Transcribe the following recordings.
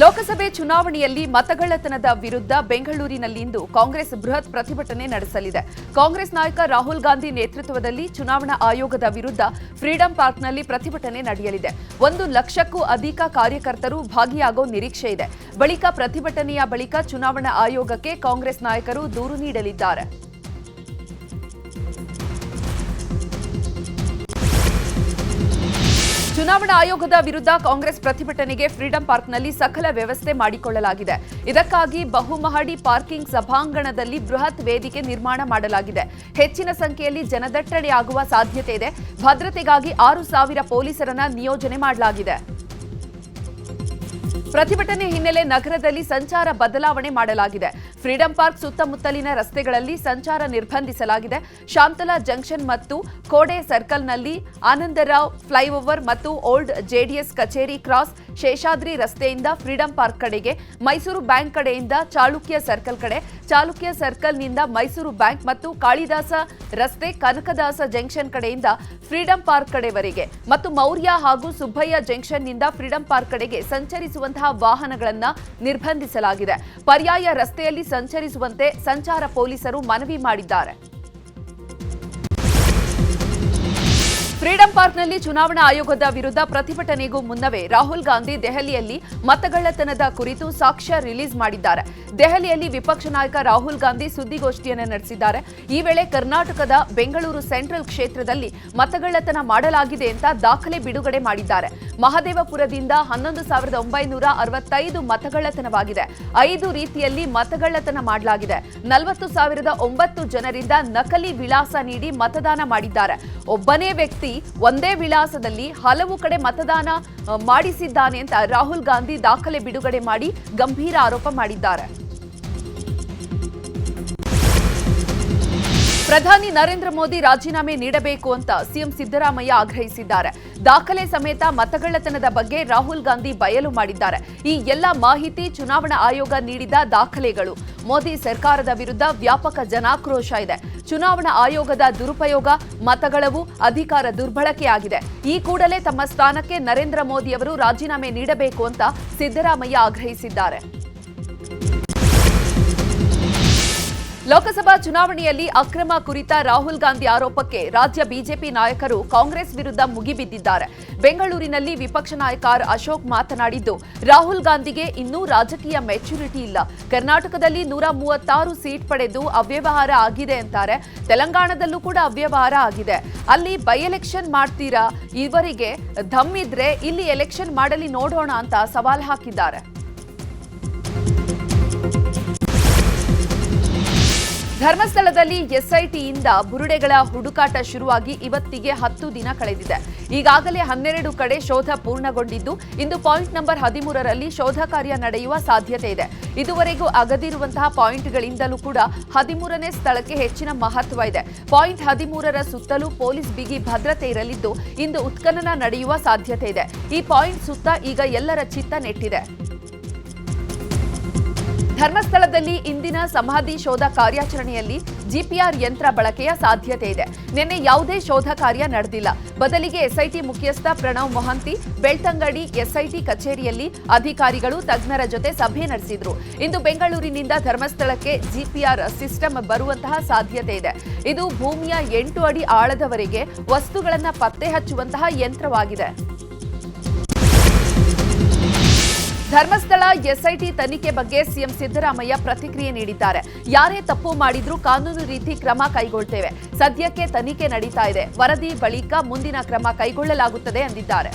ಲೋಕಸಭೆ ಚುನಾವಣೆಯಲ್ಲಿ ಮತಗಳ್ಳತನದ ವಿರುದ್ಧ ಬೆಂಗಳೂರಿನಲ್ಲಿಂದು ಕಾಂಗ್ರೆಸ್ ಬೃಹತ್ ಪ್ರತಿಭಟನೆ ನಡೆಸಲಿದೆ. ಕಾಂಗ್ರೆಸ್ ನಾಯಕ ರಾಹುಲ್ ಗಾಂಧಿ ನೇತೃತ್ವದಲ್ಲಿ ಚುನಾವಣಾ ಆಯೋಗದ ವಿರುದ್ಧ ಫ್ರೀಡಂ ಪಾರ್ಕ್ನಲ್ಲಿ ಪ್ರತಿಭಟನೆ ನಡೆಯಲಿದೆ. 1 ಲಕ್ಷಕ್ಕೂ ಅಧಿಕ ಕಾರ್ಯಕರ್ತರು ಭಾಗಿಯಾಗುವ ನಿರೀಕ್ಷೆ ಇದೆ. ಬಳಿಕ ಪ್ರತಿಭಟನೆಯ ಬಳಿಕ ಚುನಾವಣಾ ಆಯೋಗಕ್ಕೆ ಕಾಂಗ್ರೆಸ್ ನಾಯಕರು ದೂರು ನೀಡಲಿದ್ದಾರೆ. ಚುನಾವಣಾ ಆಯೋಗದ ವಿರುದ್ಧ ಕಾಂಗ್ರೆಸ್ ಪ್ರತಿಭಟನೆಗೆ ಫ್ರೀಡಂ ಪಾರ್ಕ್ನಲ್ಲಿ ಸಕಲ ವ್ಯವಸ್ಥೆ ಮಾಡಿಕೊಳ್ಳಲಾಗಿದೆ. ಇದಕ್ಕಾಗಿ ಬಹುಮಹಡಿ ಪಾರ್ಕಿಂಗ್ ಸಭಾಂಗಣದಲ್ಲಿ ಬೃಹತ್ ವೇದಿಕೆ ನಿರ್ಮಾಣ ಮಾಡಲಾಗಿದೆ. ಹೆಚ್ಚಿನ ಸಂಖ್ಯೆಯಲ್ಲಿ ಜನದಟ್ಟಣೆಯಾಗುವ ಸಾಧ್ಯತೆ ಇದೆ. ಭದ್ರತೆಗಾಗಿ 6,000 ಪೊಲೀಸರನ್ನ ನಿಯೋಜನೆ ಮಾಡಲಾಗಿದೆ. ಪ್ರತಿಭಟನೆ ಹಿನ್ನೆಲೆ ನಗರದಲ್ಲಿ ಸಂಚಾರ ಬದಲಾವಣೆ ಮಾಡಲಾಗಿದೆ. ಫ್ರೀಡಂ ಪಾರ್ಕ್ ಸುತ್ತಮುತ್ತಲಿನ ರಸ್ತೆಗಳಲ್ಲಿ ಸಂಚಾರ ನಿರ್ಬಂಧಿಸಲಾಗಿದೆ. ಶಾಂತಲಾ ಜಂಕ್ಷನ್ ಮತ್ತು ಕೋಡೆ ಸರ್ಕಲ್ನಲ್ಲಿ ಆನಂದರಾವ್ ಫ್ಲೈಓವರ್ ಮತ್ತು ಓಲ್ಡ್ ಜೆಡಿಎಸ್ ಕಚೇರಿ ಕ್ರಾಸ್, ಶೇಷಾದ್ರಿ ರಸ್ತೆಯಿಂದ ಫ್ರೀಡಂ ಪಾರ್ಕ್ ಕಡೆಗೆ, ಮೈಸೂರು ಬ್ಯಾಂಕ್ ಕಡೆಯಿಂದ ಚಾಲುಕ್ಯ ಸರ್ಕಲ್ ಕಡೆ, ಚಾಲುಕ್ಯ ಸರ್ಕಲ್ನಿಂದ ಮೈಸೂರು ಬ್ಯಾಂಕ್ ಮತ್ತು ಕಾಳಿದಾಸ ರಸ್ತೆ ಕನಕದಾಸ ಜಂಕ್ಷನ್ ಕಡೆಯಿಂದ ಫ್ರೀಡಂ ಪಾರ್ಕ್ ಕಡೆವರೆಗೆ ಮತ್ತು ಮೌರ್ಯ ಹಾಗೂ ಸುಬ್ಬಯ್ಯ ಜಂಕ್ಷನ್ನಿಂದ ಫ್ರೀಡಂ ಪಾರ್ಕ್ ಕಡೆಗೆ ಸಂಚರಿಸುವಂತಹ ವಾಹನಗಳನ್ನು ನಿರ್ಬಂಧಿಸಲಾಗಿದೆ. ಪರ್ಯಾಯ ರಸ್ತೆಯಲ್ಲಿ ಸಂಚರಿಸುವಂತೆ ಸಂಚಾರ ಪೊಲೀಸರು ಮನವಿ ಮಾಡಿದ್ದಾರೆ. ಫ್ರೀಡಂ ಪಾರ್ಕ್ನಲ್ಲಿ ಚುನಾವಣಾ ಆಯೋಗದ ವಿರುದ್ಧ ಪ್ರತಿಭಟನೆಗೂ ಮುನ್ನವೇ ರಾಹುಲ್ ಗಾಂಧಿ ದೆಹಲಿಯಲ್ಲಿ ಮತಗಳ್ಳತನದ ಕುರಿತು ಸಾಕ್ಷ್ಯ ರಿಲೀಸ್ ಮಾಡಿದ್ದಾರೆ. ದೆಹಲಿಯಲ್ಲಿ ವಿಪಕ್ಷ ನಾಯಕ ರಾಹುಲ್ ಗಾಂಧಿ ಸುದ್ದಿಗೋಷ್ಠಿಯನ್ನು ನಡೆಸಿದ್ದಾರೆ. ಈ ವೇಳೆ ಕರ್ನಾಟಕದ ಬೆಂಗಳೂರು ಸೆಂಟ್ರಲ್ ಕ್ಷೇತ್ರದಲ್ಲಿ ಮತಗಳ್ಳತನ ಮಾಡಲಾಗಿದೆ ಅಂತ ದಾಖಲೆ ಬಿಡುಗಡೆ ಮಾಡಿದ್ದಾರೆ. ಮಹದೇವಪುರದಿಂದ 11,965 ಮತಗಳ್ಳತನವಾಗಿದೆ. 5 ರೀತಿಯಲ್ಲಿ ಮತಗಳ್ಳತನ ಮಾಡಲಾಗಿದೆ. 40,009 ಜನರಿಂದ ನಕಲಿ ವಿಳಾಸ ನೀಡಿ ಮತದಾನ ಮಾಡಿದ್ದಾರೆ. ಒಬ್ಬನೇ ವ್ಯಕ್ತಿ ಒಂದೇ ವಿಳಾಸದಲ್ಲಿ ಹಲವು ಕಡೆ ಮತದಾನ ಮಾಡಿಸಿದ್ದಾನೆ ಅಂತ ರಾಹುಲ್ ಗಾಂಧಿ ದಾಖಲೆ ಬಿಡುಗಡೆ ಮಾಡಿ ಗಂಭೀರ ಆರೋಪ ಮಾಡಿದ್ದಾರೆ. ಪ್ರಧಾನಿ ನರೇಂದ್ರ ಮೋದಿ ರಾಜೀನಾಮೆ ನೀಡಬೇಕು ಅಂತ ಸಿಎಂ ಸಿದ್ದರಾಮಯ್ಯ ಆಗ್ರಹಿಸಿದ್ದಾರೆ. ದಾಖಲೆ ಸಮೇತ ಮತಗಳ್ಳತನದ ಬಗ್ಗೆ ರಾಹುಲ್ ಗಾಂಧಿ ಬಯಲು ಮಾಡಿದ್ದಾರೆ. ಈ ಎಲ್ಲ ಮಾಹಿತಿ ಚುನಾವಣಾ ಆಯೋಗ ನೀಡಿದ ದಾಖಲೆಗಳು. ಮೋದಿ ಸರ್ಕಾರದ ವಿರುದ್ಧ ವ್ಯಾಪಕ ಜನಾಕ್ರೋಶ ಇದೆ. ಚುನಾವಣಾ ಆಯೋಗದ ದುರುಪಯೋಗ, ಮತಗಳವು, ಅಧಿಕಾರ ದುರ್ಬಳಕೆಯಾಗಿದೆ. ಈ ಕೂಡಲೇ ತಮ್ಮ ಸ್ಥಾನಕ್ಕೆ ನರೇಂದ್ರ ಮೋದಿ ಅವರು ರಾಜೀನಾಮೆ ನೀಡಬೇಕು ಅಂತ ಸಿದ್ದರಾಮಯ್ಯ ಆಗ್ರಹಿಸಿದ್ದಾರೆ. ಲೋಕಸಭಾ ಚುನಾವಣೆಯಲ್ಲಿ ಅಕ್ರಮ ಕುರಿತ ರಾಹುಲ್ ಗಾಂಧಿ ಆರೋಪಕ್ಕೆ ರಾಜ್ಯ ಬಿಜೆಪಿ ನಾಯಕರು ಕಾಂಗ್ರೆಸ್ ವಿರುದ್ಧ ಮುಗಿಬಿದ್ದಿದ್ದಾರೆ. ಬೆಂಗಳೂರಿನಲ್ಲಿ ವಿಪಕ್ಷ ನಾಯಕ ಅಶೋಕ್ ಮಾತನಾಡಿದ್ದು, ರಾಹುಲ್ ಗಾಂಧಿಗೆ ಇನ್ನೂ ರಾಜಕೀಯ ಮೆಚುರಿಟಿ ಇಲ್ಲ. ಕರ್ನಾಟಕದಲ್ಲಿ 136 ಸೀಟ್ ಪಡೆದು ಅವ್ಯವಹಾರ ಆಗಿದೆ ಅಂತಾರೆ. ತೆಲಂಗಾಣದಲ್ಲೂ ಕೂಡ ಅವ್ಯವಹಾರ ಆಗಿದೆ. ಅಲ್ಲಿ ಬೈ ಎಲೆಕ್ಷನ್ ಮಾಡ್ತೀರಾ? ಇವರಿಗೆ ದಮ್ ಇದ್ರೆ ಇಲ್ಲಿ ಎಲೆಕ್ಷನ್ ಮಾಡಲಿ ನೋಡೋಣ ಅಂತ ಸವಾಲ್ ಹಾಕಿದ್ದಾರೆ. ಧರ್ಮಸ್ಥಳದಲ್ಲಿ ಎಸ್ಐಟಿಯಿಂದ ಬುರುಡೆಗಳ ಹುಡುಕಾಟ ಶುರುವಾಗಿ ಇವತ್ತಿಗೆ 10 ದಿನ ಕಳೆದಿದೆ. ಈಗಾಗಲೇ 12 ಕಡೆ ಶೋಧ ಪೂರ್ಣಗೊಂಡಿದ್ದು, ಇಂದು ಪಾಯಿಂಟ್ ನಂಬರ್ 13ರಲ್ಲಿ ಶೋಧ ಕಾರ್ಯ ನಡೆಯುವ ಸಾಧ್ಯತೆ ಇದೆ. ಇದುವರೆಗೂ ಅಗದಿರುವಂತಹ ಪಾಯಿಂಟ್ಗಳಿಂದಲೂ ಕೂಡ 13ನೇ ಸ್ಥಳಕ್ಕೆ ಹೆಚ್ಚಿನ ಮಹತ್ವ ಇದೆ. ಪಾಯಿಂಟ್ 13ರ ಸುತ್ತಲೂ ಪೊಲೀಸ್ ಬಿಗಿ ಭದ್ರತೆ ಇರಲಿದ್ದು, ಇಂದು ಉತ್ಖನನ ನಡೆಯುವ ಸಾಧ್ಯತೆ ಇದೆ. ಈ ಪಾಯಿಂಟ್ ಸುತ್ತ ಈಗ ಎಲ್ಲರ ಚಿತ್ತ ನೆಟ್ಟಿದೆ. ಧರ್ಮಸ್ಥಳದಲ್ಲಿ ಇಂದಿನ ಸಮಾಧಿ ಶೋಧ ಕಾರ್ಯಾಚರಣೆಯಲ್ಲಿ ಜಿಪಿಆರ್ ಯಂತ್ರ ಬಳಕೆಯ ಸಾಧ್ಯತೆ ಇದೆ. ನಿನ್ನೆ ಯಾವುದೇ ಶೋಧ ಕಾರ್ಯ ನಡೆದಿಲ್ಲ. ಬದಲಿಗೆ ಎಸ್ಐಟಿ ಮುಖ್ಯಸ್ಥ ಪ್ರಣವ್ ಮೊಹಂತಿ ಬೆಳ್ತಂಗಡಿ ಎಸ್ಐಟಿ ಕಚೇರಿಯಲ್ಲಿ ಅಧಿಕಾರಿಗಳು ತಜ್ಞರ ಜೊತೆ ಸಭೆ ನಡೆಸಿದ್ರು. ಇಂದು ಬೆಂಗಳೂರಿನಿಂದ ಧರ್ಮಸ್ಥಳಕ್ಕೆ ಜಿಪಿಆರ್ ಸಿಸ್ಟಮ್ ಬರುವಂತಹ ಸಾಧ್ಯತೆ ಇದೆ. ಇದು ಭೂಮಿಯ 8 ಅಡಿ ಆಳದವರೆಗೆ ವಸ್ತುಗಳನ್ನು ಪತ್ತೆ ಹಚ್ಚುವಂತಹ ಯಂತ್ರವಾಗಿದೆ. ಧರ್ಮಸ್ಥಳ ಎಸ್ಐಟಿ ತನಿಖೆ ಬಗ್ಗೆ ಸಿಎಂ ಸಿದ್ದರಾಮಯ್ಯ ಪ್ರತಿಕ್ರಿಯೆ ನೀಡಿದ್ದಾರೆ. ಯಾರೇ ತಪ್ಪು ಮಾಡಿದ್ರೂ ಕಾನೂನು ರೀತಿ ಕ್ರಮ ಕೈಗೊಳ್ತೇವೆ. ಸದ್ಯಕ್ಕೆ ತನಿಖೆ ನಡೀತಾ ಇದೆ. ವರದಿ ಬಳಿಕ ಮುಂದಿನ ಕ್ರಮ ಕೈಗೊಳ್ಳಲಾಗುತ್ತದೆ ಎಂದಿದ್ದಾರೆ.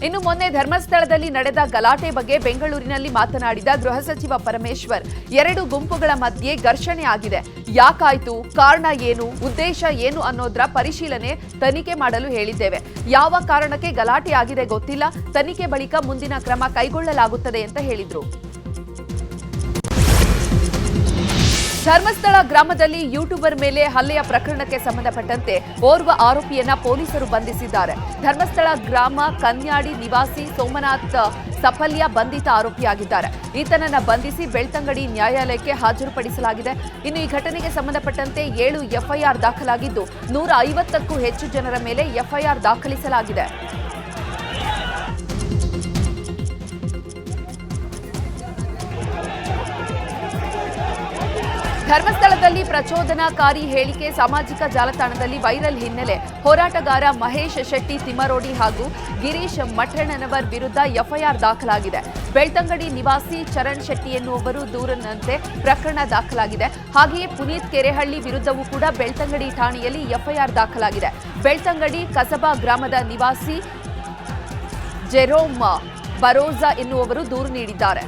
ಇನ್ನು ಮೊನ್ನೆ ಧರ್ಮಸ್ಥಳದಲ್ಲಿ ನಡೆದ ಗಲಾಟೆ ಬಗ್ಗೆ ಬೆಂಗಳೂರಿನಲ್ಲಿ ಮಾತನಾಡಿದ ಗೃಹ ಸಚಿವ ಪರಮೇಶ್ವರ್, 2 ಗುಂಪುಗಳ ಮಧ್ಯೆ ಘರ್ಷಣೆ ಆಗಿದೆ. ಯಾಕಾಯ್ತು, ಕಾರಣ ಏನು, ಉದ್ದೇಶ ಏನು ಅನ್ನೋದ್ರ ಪರಿಶೀಲನೆ, ತನಿಖೆ ಮಾಡಲು ಹೇಳಿದ್ದೇವೆ. ಯಾವ ಕಾರಣಕ್ಕೆ ಗಲಾಟೆ ಆಗಿದೆ ಗೊತ್ತಿಲ್ಲ. ತನಿಖೆ ಬಳಿಕ ಮುಂದಿನ ಕ್ರಮ ಕೈಗೊಳ್ಳಲಾಗುತ್ತದೆ ಅಂತ ಹೇಳಿದ್ರು. ಧರ್ಮಸ್ಥಳ ಗ್ರಾಮದಲ್ಲಿ ಯೂಟ್ಯೂಬರ್ ಮೇಲೆ ಹಲ್ಲೆಯ ಪ್ರಕರಣಕ್ಕೆ ಸಂಬಂಧಪಟ್ಟಂತೆ ಓರ್ವ ಆರೋಪಿಯನ್ನ ಪೊಲೀಸರು ಬಂಧಿಸಿದ್ದಾರೆ. ಧರ್ಮಸ್ಥಳ ಗ್ರಾಮ ಕನ್ಯಾಡಿ ನಿವಾಸಿ ಸೋಮನಾಥ್ ಸಫಲ್ಯ ಬಂಧಿತ ಆರೋಪಿಯಾಗಿದ್ದಾರೆ. ಈತನನ್ನ ಬಂಧಿಸಿ ಬೆಳ್ತಂಗಡಿ ನ್ಯಾಯಾಲಯಕ್ಕೆ ಹಾಜರುಪಡಿಸಲಾಗಿದೆ. ಇನ್ನು ಈ ಘಟನೆಗೆ ಸಂಬಂಧಪಟ್ಟಂತೆ 7 ಎಫ್ಐಆರ್ ದಾಖಲಾಗಿದ್ದು 150ಕ್ಕೂ ಹೆಚ್ಚು ಜನರ ಮೇಲೆ ಎಫ್ಐಆರ್ ದಾಖಲಿಸಲಾಗಿದೆ. ಧರ್ಮಸ್ಥಳದಲ್ಲಿ ಪ್ರಚೋದನಾಕಾರಿ ಹೇಳಿಕೆ ಸಾಮಾಜಿಕ ಜಾಲತಾಣದಲ್ಲಿ ವೈರಲ್ ಹಿನ್ನೆಲೆ ಹೋರಾಟಗಾರ ಮಹೇಶ್ ಶೆಟ್ಟಿ ತಿಮ್ಮರೋಡಿ ಹಾಗೂ ಗಿರೀಶ್ ಮಠಣ್ಣನವರ್ ವಿರುದ್ಧ ಎಫ್ಐಆರ್ ದಾಖಲಾಗಿದೆ. ಬೆಳ್ತಂಗಡಿ ನಿವಾಸಿ ಚರಣ್ ಶೆಟ್ಟಿ ಎನ್ನುವವರು ದೂರಿನಂತೆ ಪ್ರಕರಣ ದಾಖಲಾಗಿದೆ. ಹಾಗೆಯೇ ಪುನೀತ್ ಕೆರೆಹಳ್ಳಿ ವಿರುದ್ಧವೂ ಕೂಡ ಬೆಳ್ತಂಗಡಿ ಠಾಣೆಯಲ್ಲಿ ಎಫ್ಐಆರ್ ದಾಖಲಾಗಿದೆ. ಬೆಳ್ತಂಗಡಿ ಕಸಬಾ ಗ್ರಾಮದ ನಿವಾಸಿ ಜೆರೋಮ್ ಬರೋಜಾ ಎನ್ನುವವರು ದೂರು ನೀಡಿದ್ದಾರೆ.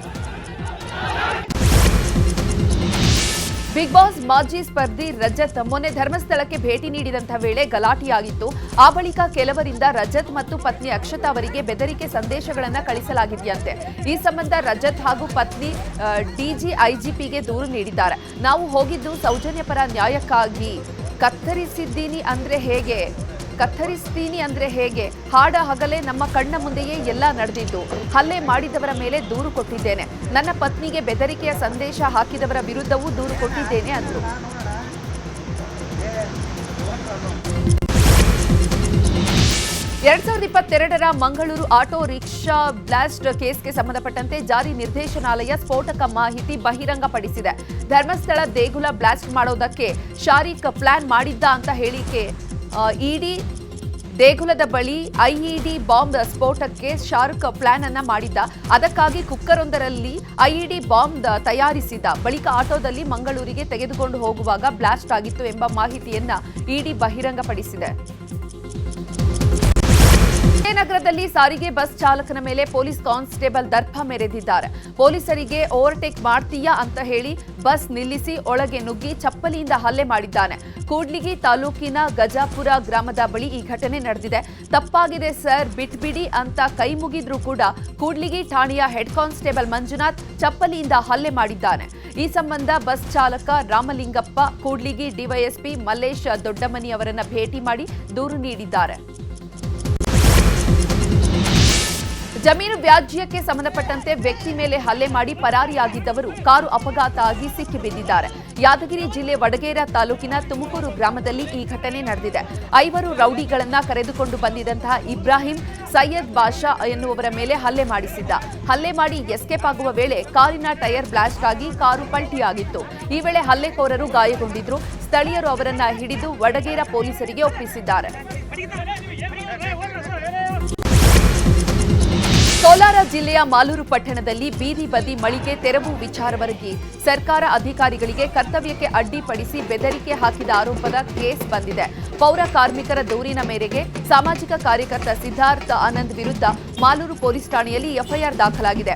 ಬಿಗ್ ಬಾಸ್ ಮಾಜಿ ಸ್ಪರ್ಧಿ ರಜತ್ ಮೊನ್ನೆ ಧರ್ಮಸ್ಥಳಕ್ಕೆ ಭೇಟಿ ನೀಡಿದಂತಹ ವೇಳೆ ಗಲಾಟೆಯಾಗಿತ್ತು. ಆ ಬಳಿಕ ಕೆಲವರಿಂದ ರಜತ್ ಮತ್ತು ಪತ್ನಿ ಅಕ್ಷತಾ ಅವರಿಗೆ ಬೆದರಿಕೆ ಸಂದೇಶಗಳನ್ನು ಕಳಿಸಲಾಗಿದೆಯಂತೆ. ಈ ಸಂಬಂಧ ರಜತ್ ಹಾಗೂ ಪತ್ನಿ ಡಿಜಿಐಜಿಪಿಗೆ ದೂರು ನೀಡಿದ್ದಾರೆ. ನಾವು ಹೋಗಿದ್ದು ಸೌಜನ್ಯ ಪರ ನ್ಯಾಯಕ್ಕಾಗಿ. ಕತ್ತರಿಸ್ತೀನಿ ಅಂದ್ರೆ ಹೇಗೆ ಹಾಡ ಹಗಲೇ ನಮ್ಮ ಕಣ್ಣ ಮುಂದೆಯೇ ಎಲ್ಲ ನಡೆದಿದ್ದು. ಹಲ್ಲೆ ಮಾಡಿದವರ ಮೇಲೆ ದೂರು ಕೊಟ್ಟಿದ್ದೇನೆ. ನನ್ನ ಪತ್ನಿಗೆ ಬೆದರಿಕೆಯ ಸಂದೇಶ ಹಾಕಿದವರ ವಿರುದ್ಧವೂ ದೂರು ಕೊಟ್ಟಿದ್ದೇನೆ ಅಂದರು. ಎರಡ್ 2022ರ ಮಂಗಳೂರು ಆಟೋ ರಿಕ್ಷಾ ಬ್ಲಾಸ್ಟ್ ಕೇಸ್ಗೆ ಸಂಬಂಧಪಟ್ಟಂತೆ ಜಾರಿ ನಿರ್ದೇಶನಾಲಯ ಸ್ಫೋಟಕ ಮಾಹಿತಿ ಬಹಿರಂಗಪಡಿಸಿದೆ. ಧರ್ಮಸ್ಥಳ ದೇಗುಲ ಬ್ಲಾಸ್ಟ್ ಮಾಡೋದಕ್ಕೆ ಶಾರೀಕ್ ಪ್ಲಾನ್ ಮಾಡಿದ್ದ ಅಂತ ಹೇಳಿಕೆ. ಇಡಿ ದೇಗುಲದ ಬಳಿ ಐಇಡಿ ಬಾಂಬ್ ಸ್ಫೋಟಕ್ಕೆ ಶಾರುಖ್ ಪ್ಲಾನ್ ಅನ್ನ ಮಾಡಿದ್ದ. ಅದಕ್ಕಾಗಿ ಕುಕ್ಕರೊಂದರಲ್ಲಿ ಐಇಡಿ ಬಾಂಬ್ ತಯಾರಿಸಿದ್ದ. ಬಳಿಕ ಆಟೋದಲ್ಲಿ ಮಂಗಳೂರಿಗೆ ತೆಗೆದುಕೊಂಡು ಹೋಗುವಾಗ ಬ್ಲಾಸ್ಟ್ ಆಗಿತ್ತು ಎಂಬ ಮಾಹಿತಿಯನ್ನ ಇಡಿ ಬಹಿರಂಗಪಡಿಸಿದೆ. ನಗರದಲ್ಲಿ ಸಾರಿಗೆ ಬಸ್ ಚಾಲಕನ ಮೇಲೆ ಪೊಲೀಸ್ ಕಾನ್ಸ್ಟೇಬಲ್ ದರ್ಪ ಮೆರೆದಿದ್ದಾರೆ. ಪೊಲೀಸರಿಗೆ ಓವರ್ಟೇಕ್ ಮಾಡ್ತೀಯಾ ಅಂತ ಹೇಳಿ ಬಸ್ ನಿಲ್ಲಿಸಿ ಒಳಗೆ ನುಗ್ಗಿ ಚಪ್ಪಲಿಯಿಂದ ಹಲ್ಲೆ ಮಾಡಿದ್ದಾನೆ. ಕೂಡ್ಲಿಗಿ ತಾಲೂಕಿನ ಗಜಾಪುರ ಗ್ರಾಮದ ಬಳಿ ಈ ಘಟನೆ ನಡೆದಿದೆ. ತಪ್ಪಾಗಿದೆ ಸರ್, ಬಿಟ್ಬಿಡಿ ಅಂತ ಕೈ ಮುಗಿದ್ರೂ ಕೂಡ ಕೂಡ್ಲಿಗಿ ಠಾಣೆಯ ಹೆಡ್ ಕಾನ್ಸ್ಟೇಬಲ್ ಮಂಜುನಾಥ್ ಚಪ್ಪಲಿಯಿಂದ ಹಲ್ಲೆ ಮಾಡಿದ್ದಾನೆ. ಈ ಸಂಬಂಧ ಬಸ್ ಚಾಲಕ ರಾಮಲಿಂಗಪ್ಪ ಕೂಡ್ಲಿಗಿ ಡಿವೈಎಸ್ಪಿ ಮಲ್ಲೇಶ್ ದೊಡ್ಡಮನಿ ಅವರನ್ನ ಭೇಟಿ ಮಾಡಿ ದೂರು ನೀಡಿದ್ದಾರೆ. ಜಮೀನು ವ್ಯಾಜ್ಯಕ್ಕೆ ಸಂಬಂಧಪಟ್ಟಂತೆ ವ್ಯಕ್ತಿ ಮೇಲೆ ಹಲ್ಲೆ ಮಾಡಿ ಪರಾರಿಯಾಗಿದ್ದವರು ಕಾರು ಅಪಘಾತ ಆಗಿ ಸಿಕ್ಕಿಬಿದ್ದಿದ್ದಾರೆ. ಯಾದಗಿರಿ ಜಿಲ್ಲೆ ವಡಗೇರ ತಾಲೂಕಿನ ತುಮಕೂರು ಗ್ರಾಮದಲ್ಲಿ ಈ ಘಟನೆ ನಡೆದಿದೆ. 5 ರೌಡಿಗಳನ್ನ ಕರೆದುಕೊಂಡು ಬಂದಿದ್ದಂತಹ ಇಬ್ರಾಹಿಂ ಸೈಯದ್ ಬಾಷಾ ಎನ್ನುವವರ ಮೇಲೆ ಹಲ್ಲೆ ಮಾಡಿಸಿದ್ದ. ಹಲ್ಲೆ ಮಾಡಿ ಎಸ್ಕೇಪ್ ಆಗುವ ವೇಳೆ ಕಾರಿನ ಟೈರ್ ಬ್ಲಾಸ್ಟ್ ಆಗಿ ಕಾರು ಪಲ್ಟಿಯಾಗಿತ್ತು. ಈ ವೇಳೆ ಹಲ್ಲೆಕೋರರು ಗಾಯಗೊಂಡಿದ್ರು. ಸ್ಥಳೀಯರು ಅವರನ್ನ ಹಿಡಿದು ವಡಗೇರ ಪೊಲೀಸರಿಗೆ ಒಪ್ಪಿಸಿದ್ದಾರೆ. ಕೋಲಾರ ಜಿಲ್ಲೆಯ ಮಾಲೂರು ಪಟ್ಟಣದಲ್ಲಿ ಬೀದಿ ಬದಿ ಮಳಿಗೆ ತೆರವು ವಿಚಾರವಾಗಿ ಸರ್ಕಾರ ಅಧಿಕಾರಿಗಳಿಗೆ ಕರ್ತವ್ಯಕ್ಕೆ ಅಡ್ಡಿಪಡಿಸಿ ಬೆದರಿಕೆ ಹಾಕಿದ ಆರೋಪದ ಕೇಸ್ ಬಂದಿದೆ. ಪೌರ ಕಾರ್ಮಿಕರ ದೂರಿನ ಮೇರೆಗೆ ಸಾಮಾಜಿಕ ಕಾರ್ಯಕರ್ತ ಸಿದ್ಧಾರ್ಥ ಆನಂದ್ ವಿರುದ್ಧ ಮಾಲೂರು ಪೊಲೀಸ್ ಠಾಣೆಯಲ್ಲಿ ಎಫ್ಐಆರ್ ದಾಖಲಾಗಿದೆ.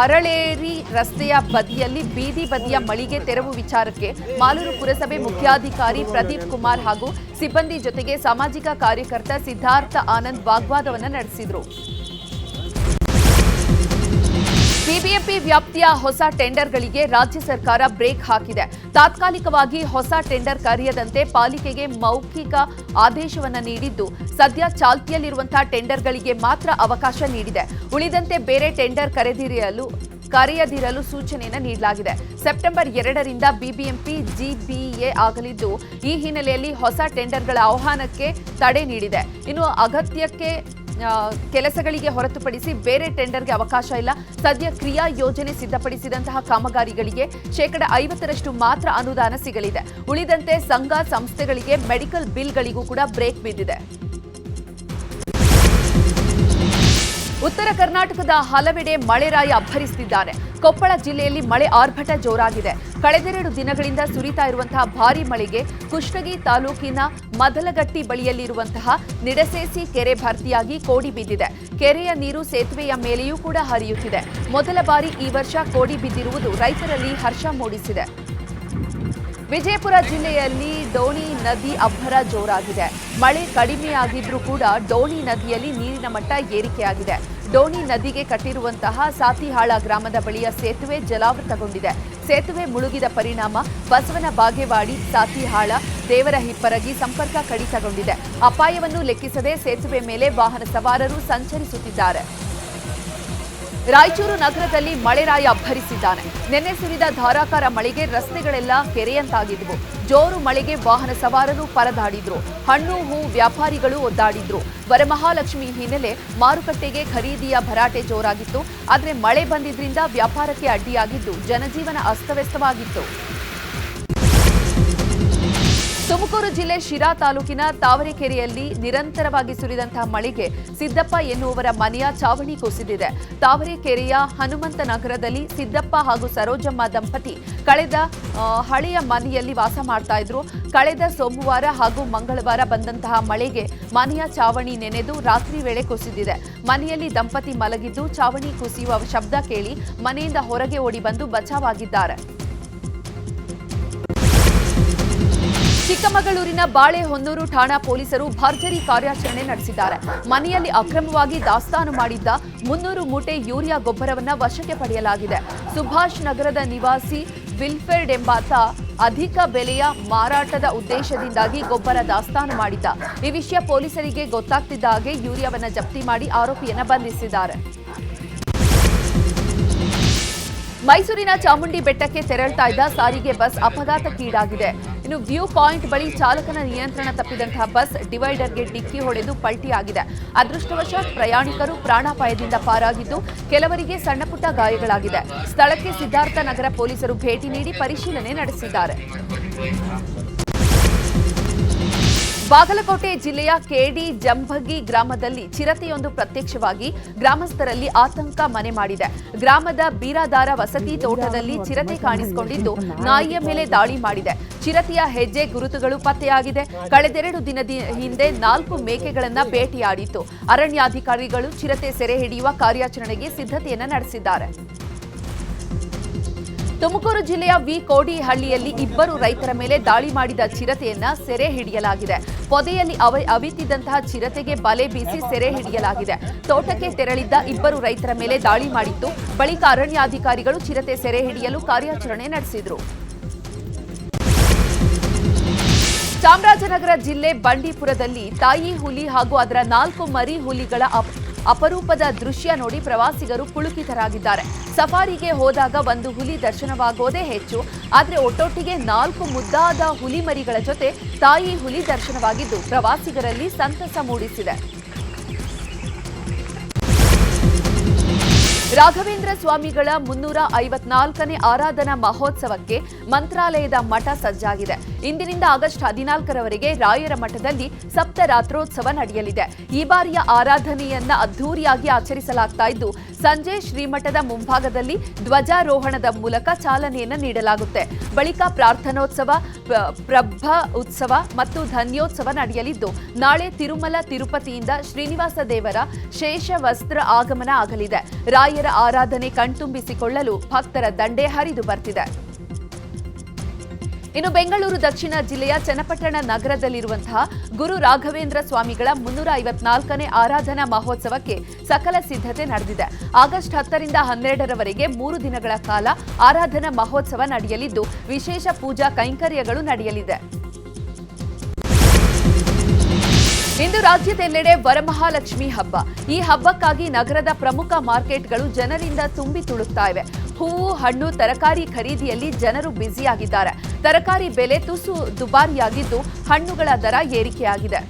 ಅರಳೇರಿ ರಸ್ತೆಯ ಬದಿಯಲ್ಲಿ ಬೀದಿ ಬದಿಯ ಮಳಿಗೆ ತೆರವು ವಿಚಾರಕ್ಕೆ ಮಾಲೂರು ಪುರಸಭೆ ಮುಖ್ಯಾಧಿಕಾರಿ ಪ್ರದೀಪ್ ಕುಮಾರ್ ಹಾಗೂ ಸಿಬ್ಬಂದಿ ಜೊತೆಗೆ ಸಾಮಾಜಿಕ ಕಾರ್ಯಕರ್ತ ಸಿದ್ಧಾರ್ಥ ಆನಂದ್ ವಾಗ್ವಾದವನ್ನು ನಡೆಸಿದರು. ಬಿಬಿಎಂಪಿ ವ್ಯಾಪ್ತಿಯ ಹೊಸ ಟೆಂಡರ್ಗಳಿಗೆ ರಾಜ್ಯ ಸರ್ಕಾರ ಬ್ರೇಕ್ ಹಾಕಿದೆ. ತಾತ್ಕಾಲಿಕವಾಗಿ ಹೊಸ ಟೆಂಡರ್ ಕರೆಯದಂತೆ ಪಾಲಿಕೆಗೆ ಮೌಖಿಕ ಆದೇಶವನ್ನು ನೀಡಿದ್ದು, ಸದ್ಯ ಚಾಲ್ತಿಯಲ್ಲಿರುವಂತಹ ಟೆಂಡರ್ಗಳಿಗೆ ಮಾತ್ರ ಅವಕಾಶ ನೀಡಿದೆ. ಉಳಿದಂತೆ ಬೇರೆ ಟೆಂಡರ್ ಕರೆಯದಿರಲು ಸೂಚನೆಯನ್ನು ನೀಡಲಾಗಿದೆ. ಸೆಪ್ಟೆಂಬರ್ 2ರಿಂದ ಬಿಬಿಎಂಪಿ ಜಿಬಿಎ ಆಗಲಿದ್ದು, ಈ ಹಿನ್ನೆಲೆಯಲ್ಲಿ ಹೊಸ ಟೆಂಡರ್ಗಳ ಆಹ್ವಾನಕ್ಕೆ ತಡೆ ನೀಡಿದೆ. ಇನ್ನು ಅಗತ್ಯಕ್ಕೆ ಕೆಲಸಗಳಿಗೆ ಹೊರತುಪಡಿಸಿ ಬೇರೆ ಟೆಂಡರ್ಗೆ ಅವಕಾಶ ಇಲ್ಲ. ಸದ್ಯ ಕ್ರಿಯಾ ಯೋಜನೆ ಸಿದ್ಧಪಡಿಸಿದಂತಹ ಕಾಮಗಾರಿಗಳಿಗೆ 50% ಮಾತ್ರ ಅನುದಾನ ಸಿಗಲಿದೆ. ಉಳಿದಂತೆ ಸಂಘ ಸಂಸ್ಥೆಗಳಿಗೆ ಮೆಡಿಕಲ್ ಬಿಲ್ಗಳಿಗೂ ಕೂಡ ಬ್ರೇಕ್ ಬಿದ್ದಿದೆ. ಉತ್ತರ ಕರ್ನಾಟಕದ ಹಲವೆಡೆ ಮಳೆರಾಯ ಅಬ್ಬರಿಸುತ್ತಿದ್ದಾನೆ. ಕೊಪ್ಪಳ ಜಿಲ್ಲೆಯಲ್ಲಿ ಮಳೆ ಆರ್ಭಟ ಜೋರಾಗಿದೆ. ಕಳೆದೆರಡು ದಿನಗಳಿಂದ ಸುರಿತಾ ಇರುವಂತಹ ಭಾರೀ ಮಳೆಗೆ ಕುಷ್ಟಗಿ ತಾಲೂಕಿನ ಮದಲಗಟ್ಟಿ ಬಳಿಯಲ್ಲಿರುವಂತಹ ನಿಡಸೇಸಿ ಕೆರೆ ಭರ್ತಿಯಾಗಿ ಕೋಡಿ ಬಿದ್ದಿದೆ. ಕೆರೆಯ ನೀರು ಸೇತುವೆಯ ಮೇಲೆಯೂ ಕೂಡ ಹರಿಯುತ್ತಿದೆ. ಮೊದಲ ಬಾರಿ ಈ ವರ್ಷ ಕೋಡಿ ಬಿದ್ದಿರುವುದು ರೈತರಲ್ಲಿ ಹರ್ಷ ಮೂಡಿಸಿದೆ. ವಿಜಯಪುರ ಜಿಲ್ಲೆಯಲ್ಲಿ ಡೋಣಿ ನದಿ ಅಬ್ಬರ ಜೋರಾಗಿದೆ. ಮಳೆ ಕಡಿಮೆಯಾಗಿದ್ರೂ ಕೂಡ ಡೋಣಿ ನದಿಯಲ್ಲಿ ನೀರಿನ ಮಟ್ಟ ಏರಿಕೆಯಾಗಿದೆ. ಡೋಣಿ ನದಿಗೆ ಕಟ್ಟಿರುವಂತಹ ಸಾತಿಹಾಳ ಗ್ರಾಮದ ಬಳಿಯ ಸೇತುವೆ ಜಲಾವೃತಗೊಂಡಿದೆ. ಸೇತುವೆ ಮುಳುಗಿದ ಪರಿಣಾಮ ಬಸವನ ಬಾಗೇವಾಡಿ, ಸಾತಿಹಾಳ, ದೇವರ ಹಿಪ್ಪರಗಿ ಸಂಪರ್ಕ ಕಡಿತಗೊಂಡಿದೆ. ಅಪಾಯವನ್ನು ಲೆಕ್ಕಿಸದೆ ಸೇತುವೆ ಮೇಲೆ ವಾಹನ ಸವಾರರು ಸಂಚರಿಸುತ್ತಿದ್ದಾರೆ. ರಾಯಚೂರು ನಗರದಲ್ಲಿ ಮಳೆರಾಯ ಅಬ್ಬರಿಸಿದ್ದಾನೆ. ನಿನ್ನೆ ಸುರಿದ ಧಾರಾಕಾರ ಮಳೆಗೆ ರಸ್ತೆಗಳೆಲ್ಲ ಕೆರೆಯಂತಾಗಿದ್ವು. ಜೋರು ಮಳೆಗೆ ವಾಹನ ಸವಾರರು ಪರದಾಡಿದ್ರು. ಹಣ್ಣು ಹೂ ವ್ಯಾಪಾರಿಗಳು ಒದ್ದಾಡಿದ್ರು. ವರಮಹಾಲಕ್ಷ್ಮಿ ಹಿನ್ನೆಲೆ ಮಾರುಕಟ್ಟೆಗೆ ಖರೀದಿಯ ಭರಾಟೆ ಜೋರಾಗಿತ್ತು. ಆದರೆ ಮಳೆ ಬಂದಿದ್ರಿಂದ ವ್ಯಾಪಾರಕ್ಕೆ ಅಡ್ಡಿಯಾಗಿದ್ದು ಜನಜೀವನ ಅಸ್ತವ್ಯಸ್ತವಾಗಿತ್ತು. ತುಮಕೂರು ಜಿಲ್ಲೆ ಶಿರಾ ತಾಲೂಕಿನ ತಾವರೆಕೆರೆಯಲ್ಲಿ ನಿರಂತರವಾಗಿ ಸುರಿದಂತಹ ಮಳೆಗೆ ಸಿದ್ದಪ್ಪ ಎನ್ನುವರ ಮನೆಯ ಚಾವಣಿ ಕುಸಿದಿದೆ. ತಾವರೆಕೆರೆಯ ಹನುಮಂತ ನಗರದಲ್ಲಿ ಸಿದ್ದಪ್ಪ ಹಾಗೂ ಸರೋಜಮ್ಮ ದಂಪತಿ ಕಳೆದ ಹಳೆಯ ಮನೆಯಲ್ಲಿ ವಾಸ ಮಾಡ್ತಾ ಇದ್ರು. ಕಳೆದ ಸೋಮವಾರ ಹಾಗೂ ಮಂಗಳವಾರ ಬಂದಂತಹ ಮಳೆಗೆ ಮನೆಯ ಚಾವಣಿ ನೆನೆದು ರಾತ್ರಿ ವೇಳೆ ಕುಸಿದಿದೆ. ಮನೆಯಲ್ಲಿ ದಂಪತಿ ಮಲಗಿದ್ದು ಚಾವಣಿ ಕುಸಿಯುವ ಶಬ್ದ ಕೇಳಿ ಮನೆಯಿಂದ ಹೊರಗೆ ಓಡಿ ಬಂದು ಬಚಾವಾಗಿದ್ದಾರೆ. ಚಿಕ್ಕಮಗಳೂರಿನ ಬಾಳೆಹೊನ್ನೂರು ಠಾಣಾ ಪೊಲೀಸರು ಭರ್ಜರಿ ಕಾರ್ಯಾಚರಣೆ ನಡೆಸಿದ್ದಾರೆ. ಮನೆಯಲ್ಲಿ ಅಕ್ರಮವಾಗಿ ದಾಸ್ತಾನು ಮಾಡಿದ್ದ 300 ಮೂಟೆ ಯೂರಿಯಾ ಗೊಬ್ಬರವನ್ನು ವಶಕ್ಕೆ ಪಡೆಯಲಾಗಿದೆ. ಸುಭಾಷ್ ನಗರದ ನಿವಾಸಿ ವಿಲ್ಫೆರ್ಡ್ ಎಂಬಾತ ಅಧಿಕ ಬೆಲೆಯ ಮಾರಾಟದ ಉದ್ದೇಶದಿಂದಾಗಿ ಗೊಬ್ಬರ ದಾಸ್ತಾನು ಮಾಡಿದ್ದ. ಈ ವಿಷಯ ಪೊಲೀಸರಿಗೆ ಗೊತ್ತಾಗ್ತಿದ್ದ ಹಾಗೆ ಯೂರಿಯಾವನ್ನು ಜಪ್ತಿ ಮಾಡಿ ಆರೋಪಿಯನ್ನು ಬಂಧಿಸಿದ್ದಾರೆ. ಮೈಸೂರಿನ ಚಾಮುಂಡಿ ಬೆಟ್ಟಕ್ಕೆ ತೆರಳ್ತಾ ಇದ್ದ ಸಾರಿಗೆ ಬಸ್ ಅಪಘಾತಕ್ಕೀಡಾಗಿದೆ. ಇನ್ನು ವ್ಯೂ ಪಾಯಿಂಟ್ ಬಳಿ ಚಾಲಕನ ನಿಯಂತ್ರಣ ತಪ್ಪಿದಂತಹ ಬಸ್ ಡಿವೈಡರ್ಗೆ ಡಿಕ್ಕಿ ಹೊಡೆದು ಪಲ್ಟಿಯಾಗಿದೆ. ಅದೃಷ್ಟವಶಾತ್ ಪ್ರಯಾಣಿಕರು ಪ್ರಾಣಾಪಾಯದಿಂದ ಪಾರಾಗಿದ್ದು ಕೆಲವರಿಗೆ ಸಣ್ಣಪುಟ್ಟ ಗಾಯಗಳಾಗಿದೆ. ಸ್ಥಳಕ್ಕೆ ಸಿದ್ಧಾರ್ಥ ನಗರ ಪೊಲೀಸರು ಭೇಟಿ ನೀಡಿ ಪರಿಶೀಲನೆ ನಡೆಸಿದ್ದಾರೆ. ಬಾಗಲಕೋಟೆ ಜಿಲ್ಲೆಯ ಕೆಡಿ ಜಂಭಗಿ ಗ್ರಾಮದಲ್ಲಿ ಚಿರತೆಯೊಂದು ಪ್ರತ್ಯಕ್ಷವಾಗಿ ಗ್ರಾಮಸ್ಥರಲ್ಲಿ ಆತಂಕ ಮನೆ ಮಾಡಿದೆ. ಗ್ರಾಮದ ಬೀರಾದಾರ ವಸತಿ ತೋಟದಲ್ಲಿ ಚಿರತೆ ಕಾಣಿಸಿಕೊಂಡಿದ್ದು ನಾಯಿಯ ಮೇಲೆ ದಾಳಿ ಮಾಡಿದೆ. ಚಿರತೆಯ ಹೆಜ್ಜೆ ಗುರುತುಗಳು ಪತ್ತೆಯಾಗಿದೆ. ಕಳೆದೆರಡು ದಿನದ ಹಿಂದೆ 4 ಮೇಕೆಗಳನ್ನು ಬೇಟೆಯಾಡಿತ್ತು. ಅರಣ್ಯಾಧಿಕಾರಿಗಳು ಚಿರತೆ ಸೆರೆ ಹಿಡಿಯುವ ಕಾರ್ಯಾಚರಣೆಗೆ ಸಿದ್ಧತೆಯನ್ನು ನಡೆಸಿದ್ದಾರೆ. ತುಮಕೂರು ಜಿಲ್ಲೆಯ ಕೋಡಿಹಳ್ಳಿಯಲ್ಲಿ 2 ರೈತರ ಮೇಲೆ ದಾಳಿ ಮಾಡಿದ ಚಿರತೆಯನ್ನ ಸೆರೆ ಹಿಡಿಯಲಾಗಿದೆ. ಪೊದೆಯಲ್ಲಿ ಅವಿತಿದ್ದಂತಹ ಚಿರತೆಗೆ ಬಲೆ ಬೀಸಿ ಸೆರೆ ಹಿಡಿಯಲಾಗಿದೆ. ತೋಟಕ್ಕೆ ತೆರಳಿದ್ದ 2 ರೈತರ ಮೇಲೆ ದಾಳಿ ಮಾಡಿತ್ತು. ಬಳಿಕ ಅರಣ್ಯಾಧಿಕಾರಿಗಳು ಚಿರತೆ ಸೆರೆ ಹಿಡಿಯಲು ಕಾರ್ಯಾಚರಣೆ ನಡೆಸಿದರು. ಚಾಮರಾಜನಗರ ಜಿಲ್ಲೆ ಬಂಡೀಪುರದಲ್ಲಿ ತಾಯಿ ಹುಲಿ ಹಾಗೂ ಅದರ 4 ಮರಿ ಹುಲಿಗಳ ಅಪರೂಪದ ದೃಶ್ಯ ನೋಡಿ ಪ್ರವಾಸಿಗರು ಪುಳುಕಿತರಾಗಿದ್ದಾರೆ. ಸಫಾರಿಗೆ ಹೋದಾಗ ಒಂದು ಹುಲಿ ದರ್ಶನವಾಗೋದೇ ಹೆಚ್ಚು. ಆದರೆ ಒಟ್ಟೊಟ್ಟಿಗೆ 4 ಮುದ್ದಾದ ಹುಲಿ ಮರಿಗಳ ಜೊತೆ ತಾಯಿ ಹುಲಿ ದರ್ಶನವಾಗಿದ್ದು ಪ್ರವಾಸಿಗರಲ್ಲಿ ಸಂತಸ ಮೂಡಿಸಿದೆ. ರಾಘವೇಂದ್ರ ಸ್ವಾಮಿಗಳ 354ನೇ ಆರಾಧನಾ ಮಹೋತ್ಸವಕ್ಕೆ ಮಂತ್ರಾಲಯದ ಮಠ ಸಜ್ಜಾಗಿದೆ. ಇಂದಿನಿಂದ ಆಗಸ್ಟ್ 14ರವರೆಗೆ ರಾಯರ ಮಠದಲ್ಲಿ ಸಪ್ತರಾತ್ರೋತ್ಸವ ನಡೆಯಲಿದೆ. ಈ ಬಾರಿಯ ಆರಾಧನೆಯನ್ನ ಅದ್ಧೂರಿಯಾಗಿ ಆಚರಿಸಲಾಗ್ತಾ ಇದ್ದು ಸಂಜೆ ಶ್ರೀಮಠದ ಮುಂಭಾಗದಲ್ಲಿ ಧ್ವಜಾರೋಹಣದ ಮೂಲಕ ಚಾಲನೆಯನ್ನು ನೀಡಲಾಗುತ್ತೆ. ಬಳಿಕ ಪ್ರಾರ್ಥನೋತ್ಸವ, ಪ್ರಭ ಉತ್ಸವ ಮತ್ತು ಧನ್ಯೋತ್ಸವ ನಡೆಯಲಿದ್ದು ನಾಳೆ ತಿರುಮಲ ತಿರುಪತಿಯಿಂದ ಶ್ರೀನಿವಾಸ ದೇವರ ಶೇಷ ವಸ್ತ್ರ ಆಗಮನ ಆಗಲಿದೆ. ರಾಯರ ಆರಾಧನೆ ಕಣ್ತುಂಬಿಸಿಕೊಳ್ಳಲು ಭಕ್ತರ ದಂಡೇ ಹರಿದು ಬರ್ತಿದೆ. ಇನ್ನು ಬೆಂಗಳೂರು ದಕ್ಷಿಣ ಜಿಲ್ಲೆಯ ಚನ್ನಪಟ್ಟಣ ನಗರದಲ್ಲಿರುವಂತಹ ಗುರು ರಾಘವೇಂದ್ರ ಸ್ವಾಮಿಗಳ 354ನೇ ಆರಾಧನಾ ಮಹೋತ್ಸವಕ್ಕೆ ಸಕಲ ಸಿದ್ಧತೆ ನಡೆದಿದೆ. ಆಗಸ್ಟ್ 10ರಿಂದ 12ರವರೆಗೆ 3 ದಿನಗಳ ಕಾಲ ಆರಾಧನಾ ಮಹೋತ್ಸವ ನಡೆಯಲಿದ್ದು ವಿಶೇಷ ಪೂಜಾ ಕೈಂಕರ್ಯಗಳು ನಡೆಯಲಿದೆ. ಇಂದು ರಾಜ್ಯದೆಲ್ಲೆಡೆ ವರಮಹಾಲಕ್ಷ್ಮಿ ಹಬ್ಬ. ಈ ಹಬ್ಬಕ್ಕಾಗಿ ನಗರದ ಪ್ರಮುಖ ಮಾರ್ಕೆಟ್ಗಳು ಜನರಿಂದ ತುಂಬಿ ತುಳುಕ್ತಾ ಇವೆ. ಹೂವು, ಹಣ್ಣು, ತರಕಾರಿ ಖರೀದಿಯಲ್ಲಿ ಜನರು ಬ್ಯುಸಿಯಾಗಿದ್ದಾರೆ. ತರಕಾರಿ ಬೆಲೆ ತುಸು ದುಬಾರಿಯಾಗಿದ್ದು ಹಣ್ಣುಗಳ ದರ ಏರಿಕೆಯಾಗಿದೆ.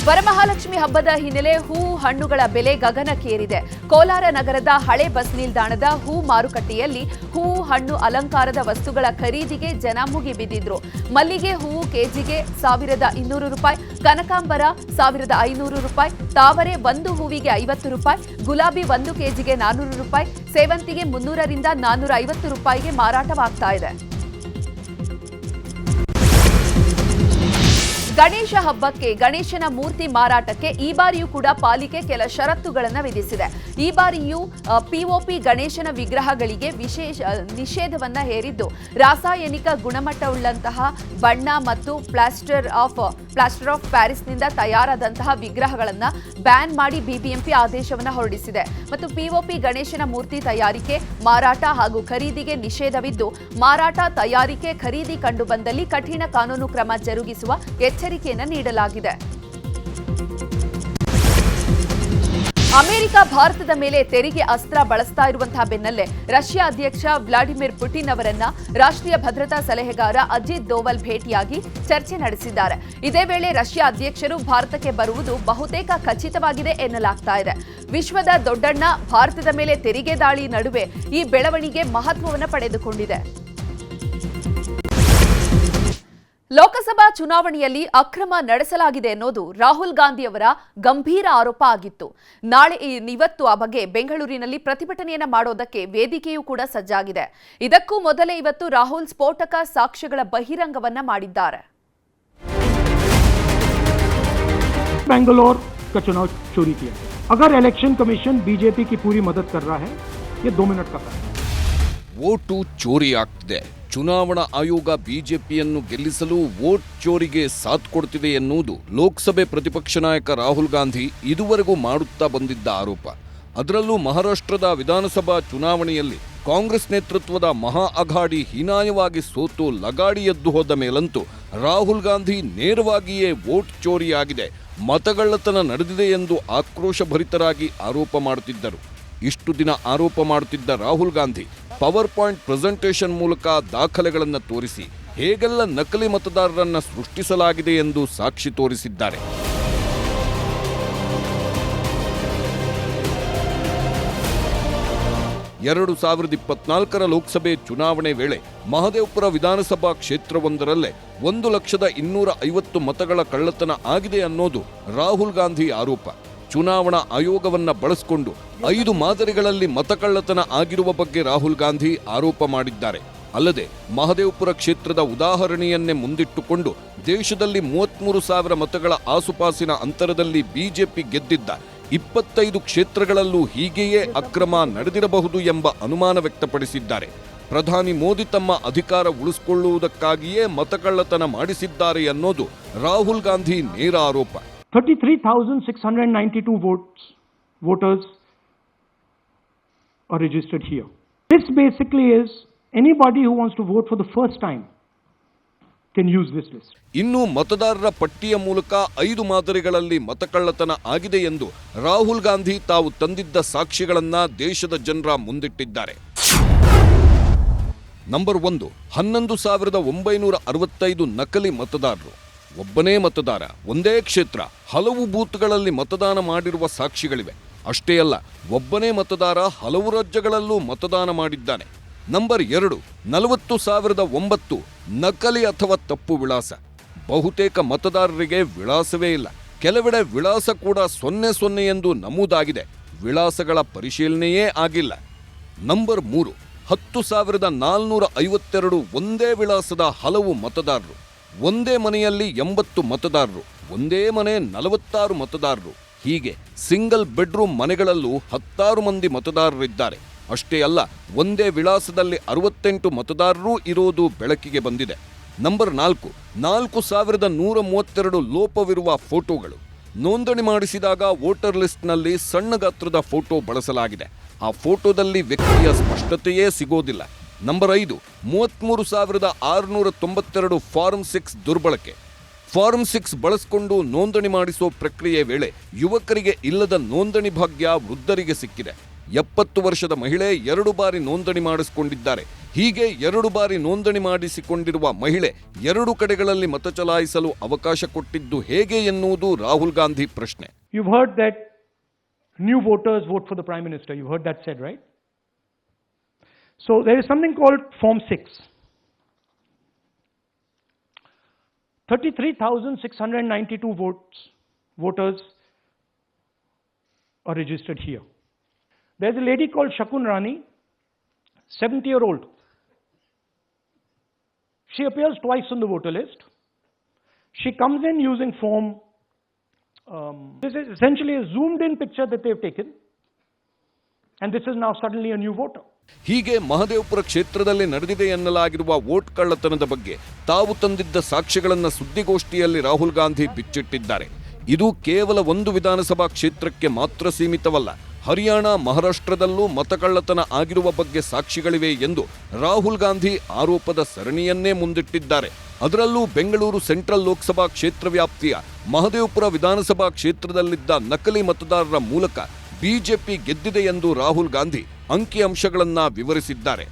ವರಮಹಾಲಕ್ಷ್ಮಿ ಹಬ್ಬದ ಹಿನ್ನೆಲೆ ಹೂವು, ಹಣ್ಣುಗಳ ಬೆಲೆ ಗಗನಕ್ಕೇರಿದೆ. ಕೋಲಾರ ನಗರದ ಹಳೆ ಬಸ್ ನಿಲ್ದಾಣದ ಹೂ ಮಾರುಕಟ್ಟೆಯಲ್ಲಿ ಹೂವು, ಹಣ್ಣು, ಅಲಂಕಾರದ ವಸ್ತುಗಳ ಖರೀದಿಗೆ ಜನ ಮುಗಿಬಿದ್ದಿದ್ರು. ಮಲ್ಲಿಗೆ ಹೂವು ಕೆಜಿಗೆ 1200 ರೂಪಾಯಿ, ಕನಕಾಂಬರ 1500 ರೂಪಾಯಿ, ತಾವರೆ 1 ಹೂವಿಗೆ 50 ರೂಪಾಯಿ, ಗುಲಾಬಿ 1 ಕೆಜಿಗೆ 400 ರೂಪಾಯಿ, ಸೇವಂತಿಗೆ 300ರಿಂದ 450 ರೂಪಾಯಿಗೆ ಮಾರಾಟವಾಗ್ತಾ ಇದೆ. ಗಣೇಶ ಹಬ್ಬಕ್ಕೆ ಗಣೇಶನ ಮೂರ್ತಿ ಮಾರಾಟಕ್ಕೆ ಈ ಬಾರಿಯೂ ಕೂಡ ಪಾಲಿಕೆ ಕೆಲ ಷರತ್ತುಗಳನ್ನು ವಿಧಿಸಿದೆ. ಈ ಬಾರಿಯೂ ಪಿಒಪಿ ಗಣೇಶನ ವಿಗ್ರಹಗಳಿಗೆ ವಿಶೇಷ ನಿಷೇಧವನ್ನ ಹೇರಿದ್ದು ರಾಸಾಯನಿಕ ಗುಣಮಟ್ಟವುಳ್ಳಂತಹ ಬಣ್ಣ ಮತ್ತು ಪ್ಲಾಸ್ಟರ್ ಆಫ್ ಪ್ಯಾರಿಸ್ನಿಂದ ತಯಾರಾದಂತಹ ವಿಗ್ರಹಗಳನ್ನು ಬ್ಯಾನ್ ಮಾಡಿ ಬಿಬಿಎಂಪಿ ಆದೇಶವನ್ನು ಹೊರಡಿಸಿದೆ. ಮತ್ತು ಪಿಒಪಿ ಗಣೇಶನ ಮೂರ್ತಿ ತಯಾರಿಕೆ, ಮಾರಾಟ ಹಾಗೂ ಖರೀದಿಗೆ ನಿಷೇಧವಿದ್ದು ಮಾರಾಟ, ತಯಾರಿಕೆ, ಖರೀದಿ ಕಂಡುಬಂದಲ್ಲಿ ಕಠಿಣ ಕಾನೂನು ಕ್ರಮ ಜರುಗಿಸುವ ಎಚ್ಚರಿಕೆಯನ್ನು ನೀಡಲಾಗಿದೆ. ಅಮೆರಿಕ ಭಾರತದ ಮೇಲೆ ತೆರಿಗೆ ಅಸ್ತ್ರ ಬಳಸ್ತಾ ಇರುವಂತಹ ಬೆನ್ನಲ್ಲೇ ರಷ್ಯಾ ಅಧ್ಯಕ್ಷ ವ್ಲಾಡಿಮಿರ್ ಪುಟಿನ್ ಅವರನ್ನ ರಾಷ್ಟ್ರೀಯ ಭದ್ರತಾ ಸಲಹೆಗಾರ ಅಜಿತ್ ದೋವಲ್ ಭೇಟಿಯಾಗಿ ಚರ್ಚೆ ನಡೆಸಿದ್ದಾರೆ. ಇದೇ ವೇಳೆ ರಷ್ಯಾ ಅಧ್ಯಕ್ಷರು ಭಾರತಕ್ಕೆ ಬರುವುದು ಬಹುತೇಕ ಖಚಿತವಾಗಿದೆ ಎನ್ನಲಾಗ್ತಾ ಇದೆ. ವಿಶ್ವದ ದೊಡ್ಡಣ್ಣ ಭಾರತದ ಮೇಲೆ ತೆರಿಗೆ ದಾಳಿ ನಡುವೆ ಈ ಬೆಳವಣಿಗೆ ಮಹತ್ವವನ್ನು ಪಡೆದುಕೊಂಡಿದೆ. ಲೋಕಸಭಾ ಚುನಾವಣೆಯಲ್ಲಿ ಅಕ್ರಮ ನಡೆಸಲಾಗಿದೆ ಅನ್ನೋದು ರಾಹುಲ್ ಗಾಂಧಿಯವರ ಗಂಭೀರ ಆರೋಪ ಆಗಿತ್ತು. ಇವತ್ತು ಆ ಬಗ್ಗೆ ಬೆಂಗಳೂರಿನಲ್ಲಿ ಪ್ರತಿಭಟನೆಯನ್ನ ಮಾಡೋದಕ್ಕೆ ವೇದಿಕೆಯೂ ಕೂಡ ಸಜ್ಜಾಗಿದೆ. ಇದಕ್ಕೂ ಮೊದಲೇ ಇವತ್ತು ರಾಹುಲ್ ಸ್ಫೋಟಕ ಸಾಕ್ಷ್ಯಗಳ ಬಹಿರಂಗವನ್ನ ಮಾಡಿದ್ದಾರೆ. बेंगलोर का चुनाव चोरी किया, अगर इलेक्शन कमीशन बीजेपी की पूरी मदद कर रहा है, ये 2 मिनट का काम है. ವೋಟು ಚೋರಿ ಆಗ್ತಿದೆ. ಚುನಾವಣಾ ಆಯೋಗ ಬಿಜೆಪಿಯನ್ನು ಗೆಲ್ಲಿಸಲು ವೋಟ್ ಚೋರಿಗೆ ಸಾಥ್ ಕೊಡ್ತಿದೆ ಎನ್ನುವುದು ಲೋಕಸಭೆ ಪ್ರತಿಪಕ್ಷ ನಾಯಕ ರಾಹುಲ್ ಗಾಂಧಿ ಇದುವರೆಗೂ ಮಾಡುತ್ತಾ ಬಂದಿದ್ದ ಆರೋಪ. ಅದರಲ್ಲೂ ಮಹಾರಾಷ್ಟ್ರದ ವಿಧಾನಸಭಾ ಚುನಾವಣೆಯಲ್ಲಿ ಕಾಂಗ್ರೆಸ್ ನೇತೃತ್ವದ ಮಹಾ ಅಘಾಡಿ ಹೀನಾಯವಾಗಿ ಸೋತು ಲಗಾಡಿ ಎದ್ದು ಹೋದ ಮೇಲಂತೂ ರಾಹುಲ್ ಗಾಂಧಿ ನೇರವಾಗಿಯೇ ವೋಟ್ ಚೋರಿಯಾಗಿದೆ, ಮತಗಳ್ಳತನ ನಡೆದಿದೆ ಎಂದು ಆಕ್ರೋಶಭರಿತರಾಗಿ ಆರೋಪ ಮಾಡುತ್ತಿದ್ದರು. ಇಷ್ಟು ದಿನ ಆರೋಪ ಮಾಡುತ್ತಿದ್ದ Rahul Gandhi power point presentation ಮೂಲಕ ದಾಖಲೆಗಳನ್ನು ತೋರಿಸಿ ಹೇಗೆಲ್ಲ ನಕಲಿ ಮತದಾರರನ್ನ ಸೃಷ್ಟಿಸಲಾಗಿದೆ ಎಂದು ಸಾಕ್ಷಿ ತೋರಿಸಿದ್ದಾರೆ. ಎರಡು 2024 ಲೋಕಸಭೆ ಚುನಾವಣೆ ವೇಳೆ ಮಹದೇವಪುರ ವಿಧಾನಸಭಾ ಕ್ಷೇತ್ರವೊಂದರಲ್ಲೇ 1,250,000 ಮತಗಳ ಕಳ್ಳತನ ಆಗಿದೆ ಅನ್ನೋದು ರಾಹುಲ್ ಗಾಂಧಿ ಆರೋಪ. ಚುನಾವಣಾ ಆಯೋಗವನ್ನ ಬಳಸಿಕೊಂಡು 5 ಮಾದರಿಗಳಲ್ಲಿ ಮತಕಳ್ಳತನ ಆಗಿರುವ ಬಗ್ಗೆ ರಾಹುಲ್ ಗಾಂಧಿ ಆರೋಪ ಮಾಡಿದ್ದಾರೆ. ಅಲ್ಲದೆ ಮಹದೇವಪುರ ಕ್ಷೇತ್ರದ ಉದಾಹರಣೆಯನ್ನೇ ಮುಂದಿಟ್ಟುಕೊಂಡು ದೇಶದಲ್ಲಿ 33,000 ಮತಗಳ ಆಸುಪಾಸಿನ ಅಂತರದಲ್ಲಿ ಬಿಜೆಪಿ ಗೆದ್ದಿದ್ದ 25 ಕ್ಷೇತ್ರಗಳಲ್ಲೂ ಹೀಗೆಯೇ ಅಕ್ರಮ ನಡೆದಿರಬಹುದು ಎಂಬ ಅನುಮಾನ ವ್ಯಕ್ತಪಡಿಸಿದ್ದಾರೆ. ಪ್ರಧಾನಿ ಮೋದಿ ತಮ್ಮ ಅಧಿಕಾರ ಉಳಿಸಿಕೊಳ್ಳುವುದಕ್ಕಾಗಿಯೇ ಮತಕಳ್ಳತನ ಮಾಡಿಸಿದ್ದಾರೆ ಅನ್ನೋದು ರಾಹುಲ್ ಗಾಂಧಿ ನೇರ ಆರೋಪ. 33,692 voters are registered here. This basically is anybody who wants to vote for the first time can use this list. ಇನ್ನು ಮತದಾರರ ಪಟ್ಟಿಯ ಮೂಲಕ 5 ಮಾದರಿಗಳಲ್ಲಿ ಮತಕಳ್ಳತನ ಆಗಿದೆ ಎಂದು ರಾಹುಲ್ ಗಾಂಧಿ ತಾವು ತಂದಿದ್ದ ಸಾಕ್ಷಿಗಳನ್ನ ದೇಶದ ಜನರ ಮುಂದಿಟ್ಟಿದ್ದಾರೆ. ನಂಬರ್ 1, 11,965 ನಕಲಿ ಮತದಾರರು. ಒಬ್ಬನೇ ಮತದಾರ, ಒಂದೇ ಕ್ಷೇತ್ರ, ಹಲವು ಬೂತ್ಗಳಲ್ಲಿ ಮತದಾನ ಮಾಡಿರುವ ಸಾಕ್ಷಿಗಳಿವೆ. ಅಷ್ಟೇ ಅಲ್ಲ, ಒಬ್ಬನೇ ಮತದಾರ ಹಲವು ರಾಜ್ಯಗಳಲ್ಲೂ ಮತದಾನ ಮಾಡಿದ್ದಾನೆ. ನಂಬರ್ 2, 40,009 ನಕಲಿ ಅಥವಾ ತಪ್ಪು ವಿಳಾಸ. ಬಹುತೇಕ ಮತದಾರರಿಗೆ ವಿಳಾಸವೇ ಇಲ್ಲ. ಕೆಲವೆಡೆ ವಿಳಾಸ ಕೂಡ 00 ಎಂದು ನಮೂದಾಗಿದೆ. ವಿಳಾಸಗಳ ಪರಿಶೀಲನೆಯೇ ಆಗಿಲ್ಲ. ನಂಬರ್ 3, 10,452 ಒಂದೇ ವಿಳಾಸದ ಹಲವು ಮತದಾರರು. ಒಂದೇ ಮನೆಯಲ್ಲಿ 80 ಮತದಾರರು, ಒಂದೇ ಮನೆ 46 ಮತದಾರರು. ಹೀಗೆ ಸಿಂಗಲ್ ಬೆಡ್ರೂಮ್ ಮನೆಗಳಲ್ಲೂ 16 ಮಂದಿ ಮತದಾರರಿದ್ದಾರೆ. ಅಷ್ಟೇ ಅಲ್ಲ, ಒಂದೇ ವಿಳಾಸದಲ್ಲಿ 68 ಮತದಾರರೂ ಇರೋದು ಬೆಳಕಿಗೆ ಬಂದಿದೆ. ನಂಬರ್ 4, 4,132 ಲೋಪವಿರುವ ಫೋಟೋಗಳು. ನೋಂದಣಿ ಮಾಡಿಸಿದಾಗ ವೋಟರ್ ಲಿಸ್ಟ್ನಲ್ಲಿ ಸಣ್ಣ ಗಾತ್ರದ ಫೋಟೋ ಬಳಸಲಾಗಿದೆ. ಆ ಫೋಟೋದಲ್ಲಿ ವ್ಯಕ್ತಿಯ ಸ್ಪಷ್ಟತೆಯೇ ಸಿಗೋದಿಲ್ಲ. ನಂಬರ್ 5, 33,692 ಫಾರ್ಮ್ 6 ದುರ್ಬಳಕೆ. ಫಾರ್ಮ್ 6 ಬಳಸಿಕೊಂಡು ನೋಂದಣಿ ಮಾಡಿಸೋ ಪ್ರಕ್ರಿಯೆ ವೇಳೆ ಯುವಕರಿಗೆ ಇಲ್ಲದ ನೋಂದಣಿ ಭಾಗ್ಯ ವೃದ್ಧರಿಗೆ ಸಿಕ್ಕಿದೆ. 70 ವರ್ಷದ ಮಹಿಳೆ 2 ಬಾರಿ ನೋಂದಣಿ ಮಾಡಿಸಿಕೊಂಡಿದ್ದಾರೆ. ಹೀಗೆ 2 ಬಾರಿ ನೋಂದಣಿ ಮಾಡಿಸಿಕೊಂಡಿರುವ ಮಹಿಳೆ 2 ಕಡೆಗಳಲ್ಲಿ ಮತ ಚಲಾಯಿಸಲು ಅವಕಾಶ ಕೊಟ್ಟಿದ್ದು ಹೇಗೆ ಎನ್ನುವುದು ರಾಹುಲ್ ಗಾಂಧಿ ಪ್ರಶ್ನೆ. You've heard that new voters vote for the Prime Minister. You've heard that said, right? So there is something called Form 6. 33,692 voters are registered here. There's a lady called Shakun Rani, 70-year-old. She appears twice on the voter list. She comes in using form. This is essentially a zoomed-in picture that they've taken. And this is now suddenly a new voter. ಹೀಗೆ ಮಹದೇವಪುರ ಕ್ಷೇತ್ರದಲ್ಲಿ ನಡೆದಿದೆ ಎನ್ನಲಾಗಿರುವ vote ಕಳ್ಳತನದ ಬಗ್ಗೆ ತಾವು ತಂದಿದ್ದ ಸಾಕ್ಷ್ಯಗಳನ್ನು ಸುದ್ದಿಗೋಷ್ಠಿಯಲ್ಲಿ ರಾಹುಲ್ ಗಾಂಧಿ ಬಿಚ್ಚಿಟ್ಟಿದ್ದಾರೆ. ಇದು ಕೇವಲ ಒಂದು ವಿಧಾನಸಭಾ ಕ್ಷೇತ್ರಕ್ಕೆ ಮಾತ್ರ ಸೀಮಿತವಲ್ಲ. ಹರಿಯಾಣ, ಮಹಾರಾಷ್ಟ್ರದಲ್ಲೂ ಮತಕಳ್ಳತನ ಆಗಿರುವ ಬಗ್ಗೆ ಸಾಕ್ಷಿಗಳಿವೆ ಎಂದು ರಾಹುಲ್ ಗಾಂಧಿ ಆರೋಪದ ಸರಣಿಯನ್ನೇ ಮುಂದಿಟ್ಟಿದ್ದಾರೆ. ಅದರಲ್ಲೂ ಬೆಂಗಳೂರು ಸೆಂಟ್ರಲ್ ಲೋಕಸಭಾ ಕ್ಷೇತ್ರ ವ್ಯಾಪ್ತಿಯ ಮಹದೇವಪುರ ವಿಧಾನಸಭಾ ಕ್ಷೇತ್ರದಲ್ಲಿದ್ದ ನಕಲಿ ಮತದಾರರ ಮೂಲಕ ಬಿಜೆಪಿ ಗೆದ್ದಿದೆ ಎಂದು ರಾಹುಲ್ ಗಾಂಧಿ ಅಂಕಿಅಂಶಗಳನ್ನ ವಿವರಿಸಿದ್ದಾರೆ.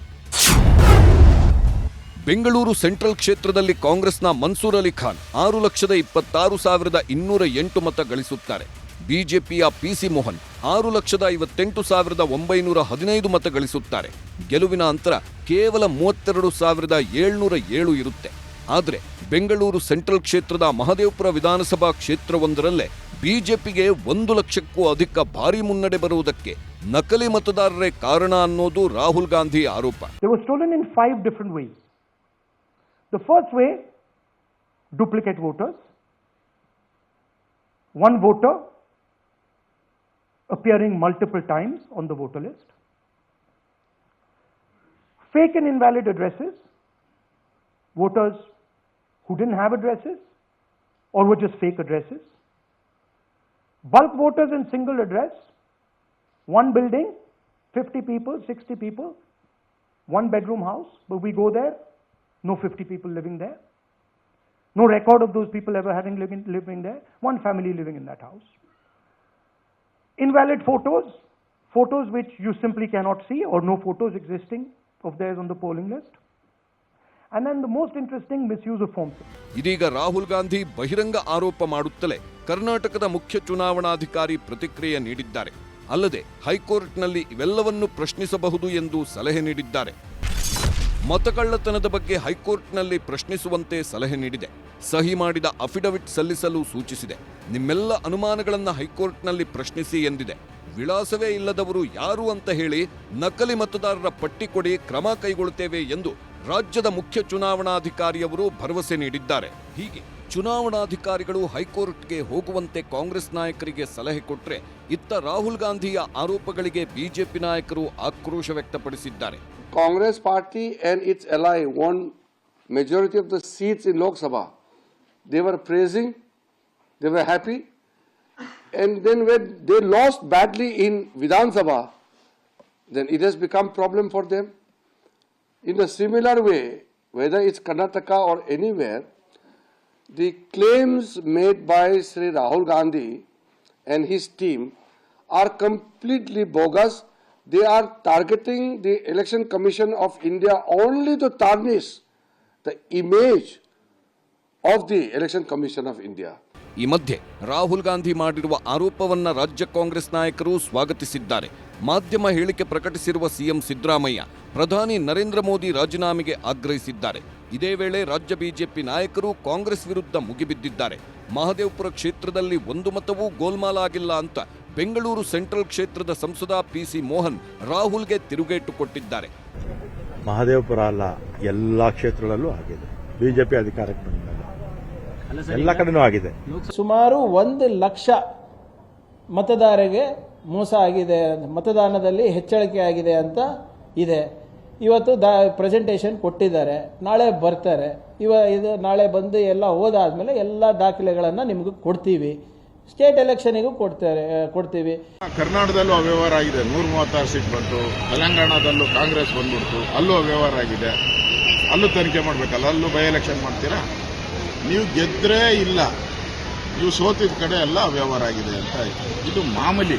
ಬೆಂಗಳೂರು ಸೆಂಟ್ರಲ್ ಕ್ಷೇತ್ರದಲ್ಲಿ ಕಾಂಗ್ರೆಸ್ನ ಮನ್ಸೂರ್ ಅಲಿ ಖಾನ್ 6,26,208 ಮತ ಗಳಿಸುತ್ತಾರೆ. ಬಿಜೆಪಿಯ ಪಿಸಿ ಮೋಹನ್ 6,58,915 ಮತ ಗಳಿಸುತ್ತಾರೆ. ಗೆಲುವಿನ ಅಂತರ ಕೇವಲ 32,707 ಇರುತ್ತೆ. ಆದರೆ ಬೆಂಗಳೂರು ಸೆಂಟ್ರಲ್ ಕ್ಷೇತ್ರದ ಮಹದೇವಪುರ ವಿಧಾನಸಭಾ ಕ್ಷೇತ್ರವೊಂದರಲ್ಲೇ ಬಿಜೆಪಿಗೆ 1 ಲಕ್ಷಕ್ಕೂ ಅಧಿಕ ಭಾರಿ ಮುನ್ನಡೆ ಬರುವುದಕ್ಕೆ ನಕಲಿ ಮತದಾರರೇ ಕಾರಣ ಅನ್ನೋದು ರಾಹುಲ್ ಗಾಂಧಿ ಆರೋಪ. They were stolen in 5 different ways. The first way, duplicate voters. One voter appearing multiple times on the voter list. Fake and invalid addresses. Voters who didn't have addresses or were just fake addresses. Bulk voters in single address. One building, 50 people, 60 people, 1 bedroom house, but we go there, no 50 people living there. No record of those people ever having living there, one family living in that house. Invalid photos, photos which you simply cannot see or no photos existing of theirs on the polling list. And then the most interesting, misuse of forms. ಇದೀಗ ರಾಹುಲ್ ಗಾಂಧಿ ಬಹಿರಂಗ ಆರೋಪ ಮಾಡುತ್ತಲೇ ಕರ್ನಾಟಕದ ಮುಖ್ಯ ಚುನಾವಣಾಧಿಕಾರಿ ಪ್ರತಿಕ್ರಿಯೆ ನೀಡಿದ್ದಾರೆ. ಅಲ್ಲದೆ ಹೈಕೋರ್ಟ್ನಲ್ಲಿ ಇವೆಲ್ಲವನ್ನು ಪ್ರಶ್ನಿಸಬಹುದು ಎಂದು ಸಲಹೆ ನೀಡಿದ್ದಾರೆ. ಮತಕಳ್ಳತನದ ಬಗ್ಗೆ ಹೈಕೋರ್ಟ್ನಲ್ಲಿ ಪ್ರಶ್ನಿಸುವಂತೆ ಸಲಹೆ ನೀಡಿದೆ. ಸಹಿ ಮಾಡಿದ ಅಫಿಡವಿಟ್ ಸಲ್ಲಿಸಲು ಸೂಚಿಸಿದೆ. ನಿಮ್ಮೆಲ್ಲ ಅನುಮಾನಗಳನ್ನು ಹೈಕೋರ್ಟ್ನಲ್ಲಿ ಪ್ರಶ್ನಿಸಿ ಎಂದಿದೆ. ವಿಳಾಸವೇ ಇಲ್ಲದವರು ಯಾರು ಅಂತ ಹೇಳಿ ನಕಲಿ ಮತದಾರರ ಪಟ್ಟಿ ಕೊಡಿ, ಕ್ರಮ ಕೈಗೊಳ್ಳುತ್ತೇವೆ ಎಂದು ರಾಜ್ಯದ ಮುಖ್ಯ ಚುನಾವಣಾಧಿಕಾರಿಯವರು ಭರವಸೆ ನೀಡಿದ್ದಾರೆ. ಹೀಗೆ ಚುನಾವಣಾಧಿಕಾರಿಗಳು ಹೈಕೋರ್ಟ್ಗೆ ಹೋಗುವಂತೆ ಕಾಂಗ್ರೆಸ್ ನಾಯಕರಿಗೆ ಸಲಹೆ ಕೊಟ್ಟರೆ, ಇತ್ತ ರಾಹುಲ್ ಗಾಂಧಿಯ ಆರೋಪಗಳಿಗೆ ಬಿಜೆಪಿ ನಾಯಕರು ಆಕ್ರೋಶ ವ್ಯಕ್ತಪಡಿಸಿದ್ದಾರೆ. Congress party and its ally won majority of the seats in Lok Sabha. They were praising, they were happy, and then when they lost badly in Vidhan Sabha, then it has become problem for them. In a similar way, whether it's Karnataka or anywhere, the claims made by Sri Rahul Gandhi and his team are completely bogus. They are targeting the Election Commission of India only to tarnish the image of the Election Commission of India. ಈ ಮಧ್ಯೆ ರಾಹುಲ್ ಗಾಂಧಿ ಮಾಡಿರುವ ಆರೋಪವನ್ನ ರಾಜ್ಯ ಕಾಂಗ್ರೆಸ್ ನಾಯಕರು ಸ್ವಾಗತಿಸಿದ್ದಾರೆ. ಮಾಧ್ಯಮ ಹೇಳಿಕೆ ಪ್ರಕಟಿಸಿರುವ CM Siddaramaiah ಪ್ರಧಾನಿ ನರೇಂದ್ರ ಮೋದಿ ರಾಜೀನಾಮೆಗೆ ಆಗ್ರಹಿಸಿದ್ದಾರೆ. ಇದೇ ವೇಳೆ ರಾಜ್ಯ ಬಿಜೆಪಿ ನಾಯಕರು ಕಾಂಗ್ರೆಸ್ ವಿರುದ್ಧ ಮುಗಿಬಿದ್ದಿದ್ದಾರೆ. ಮಹದೇವಪುರ ಕ್ಷೇತ್ರದಲ್ಲಿ 1 ಮತವೂ ಗೋಲ್ಮಾಲ್ ಆಗಿಲ್ಲ ಅಂತ ಬೆಂಗಳೂರು ಸೆಂಟ್ರಲ್ ಕ್ಷೇತ್ರದ ಸಂಸದ ಪಿಸಿ ಮೋಹನ್ ರಾಹುಲ್ಗೆ ತಿರುಗೇಟು ಕೊಟ್ಟಿದ್ದಾರೆ. ಮಹದೇವಪುರ ಅಲ್ಲ, ಎಲ್ಲಾ ಕ್ಷೇತ್ರಗಳಲ್ಲೂ ಆಗಿದೆ. ಬಿಜೆಪಿ ಅಧಿಕಾರಕ್ಕೆ ಬಂದಾಗ ಎಲ್ಲ ಕಡೆನೂ ಆಗಿದೆ. ಸುಮಾರು 1 ಲಕ್ಷ ಮತದಾರರಿಗೆ ಮೋಸ ಆಗಿದೆ, ಮತದಾನದಲ್ಲಿ ಹೆಚ್ಚಳಿಕೆ ಆಗಿದೆ ಅಂತ ಇದೆ. ಇವತ್ತು ಪ್ರೆಸೆಂಟೇಷನ್ ಕೊಟ್ಟಿದ್ದಾರೆ, ನಾಳೆ ಬರ್ತಾರೆ. ಇದು ನಾಳೆ ಬಂದು ಎಲ್ಲ ಓದಾದ್ಮೇಲೆ ಎಲ್ಲ ದಾಖಲೆಗಳನ್ನು ನಿಮ್ಗೆ ಕೊಡ್ತೀವಿ. ಸ್ಟೇಟ್ ಎಲೆಕ್ಷನಿಗೂ ಕೊಡ್ತೀವಿ. ಕರ್ನಾಟಕದಲ್ಲೂ ಅವ್ಯವಹಾರ ಆಗಿದೆ, 136 ಸೀಟ್ ಬಂತು. ತೆಲಂಗಾಣದಲ್ಲೂ ಕಾಂಗ್ರೆಸ್ ಬಂದ್ಬಿಡ್ತು, ಅಲ್ಲೂ ಅವ್ಯವಹಾರ ಆಗಿದೆ. ಅಲ್ಲೂ ತನಿಖೆ ಮಾಡಬೇಕಲ್ಲ, ಅಲ್ಲೂ ಬೈ ಎಲೆಕ್ಷನ್ ಮಾಡ್ತೀರಾ? ನೀವು ಗೆದ್ರೆ ಇಲ್ಲ, ನೀವು ಸೋತಿದ ಕಡೆ ಎಲ್ಲ ಅವ್ಯವಹಾರ ಆಗಿದೆ ಅಂತ ಇದು ಮಾಮೂಲಿ.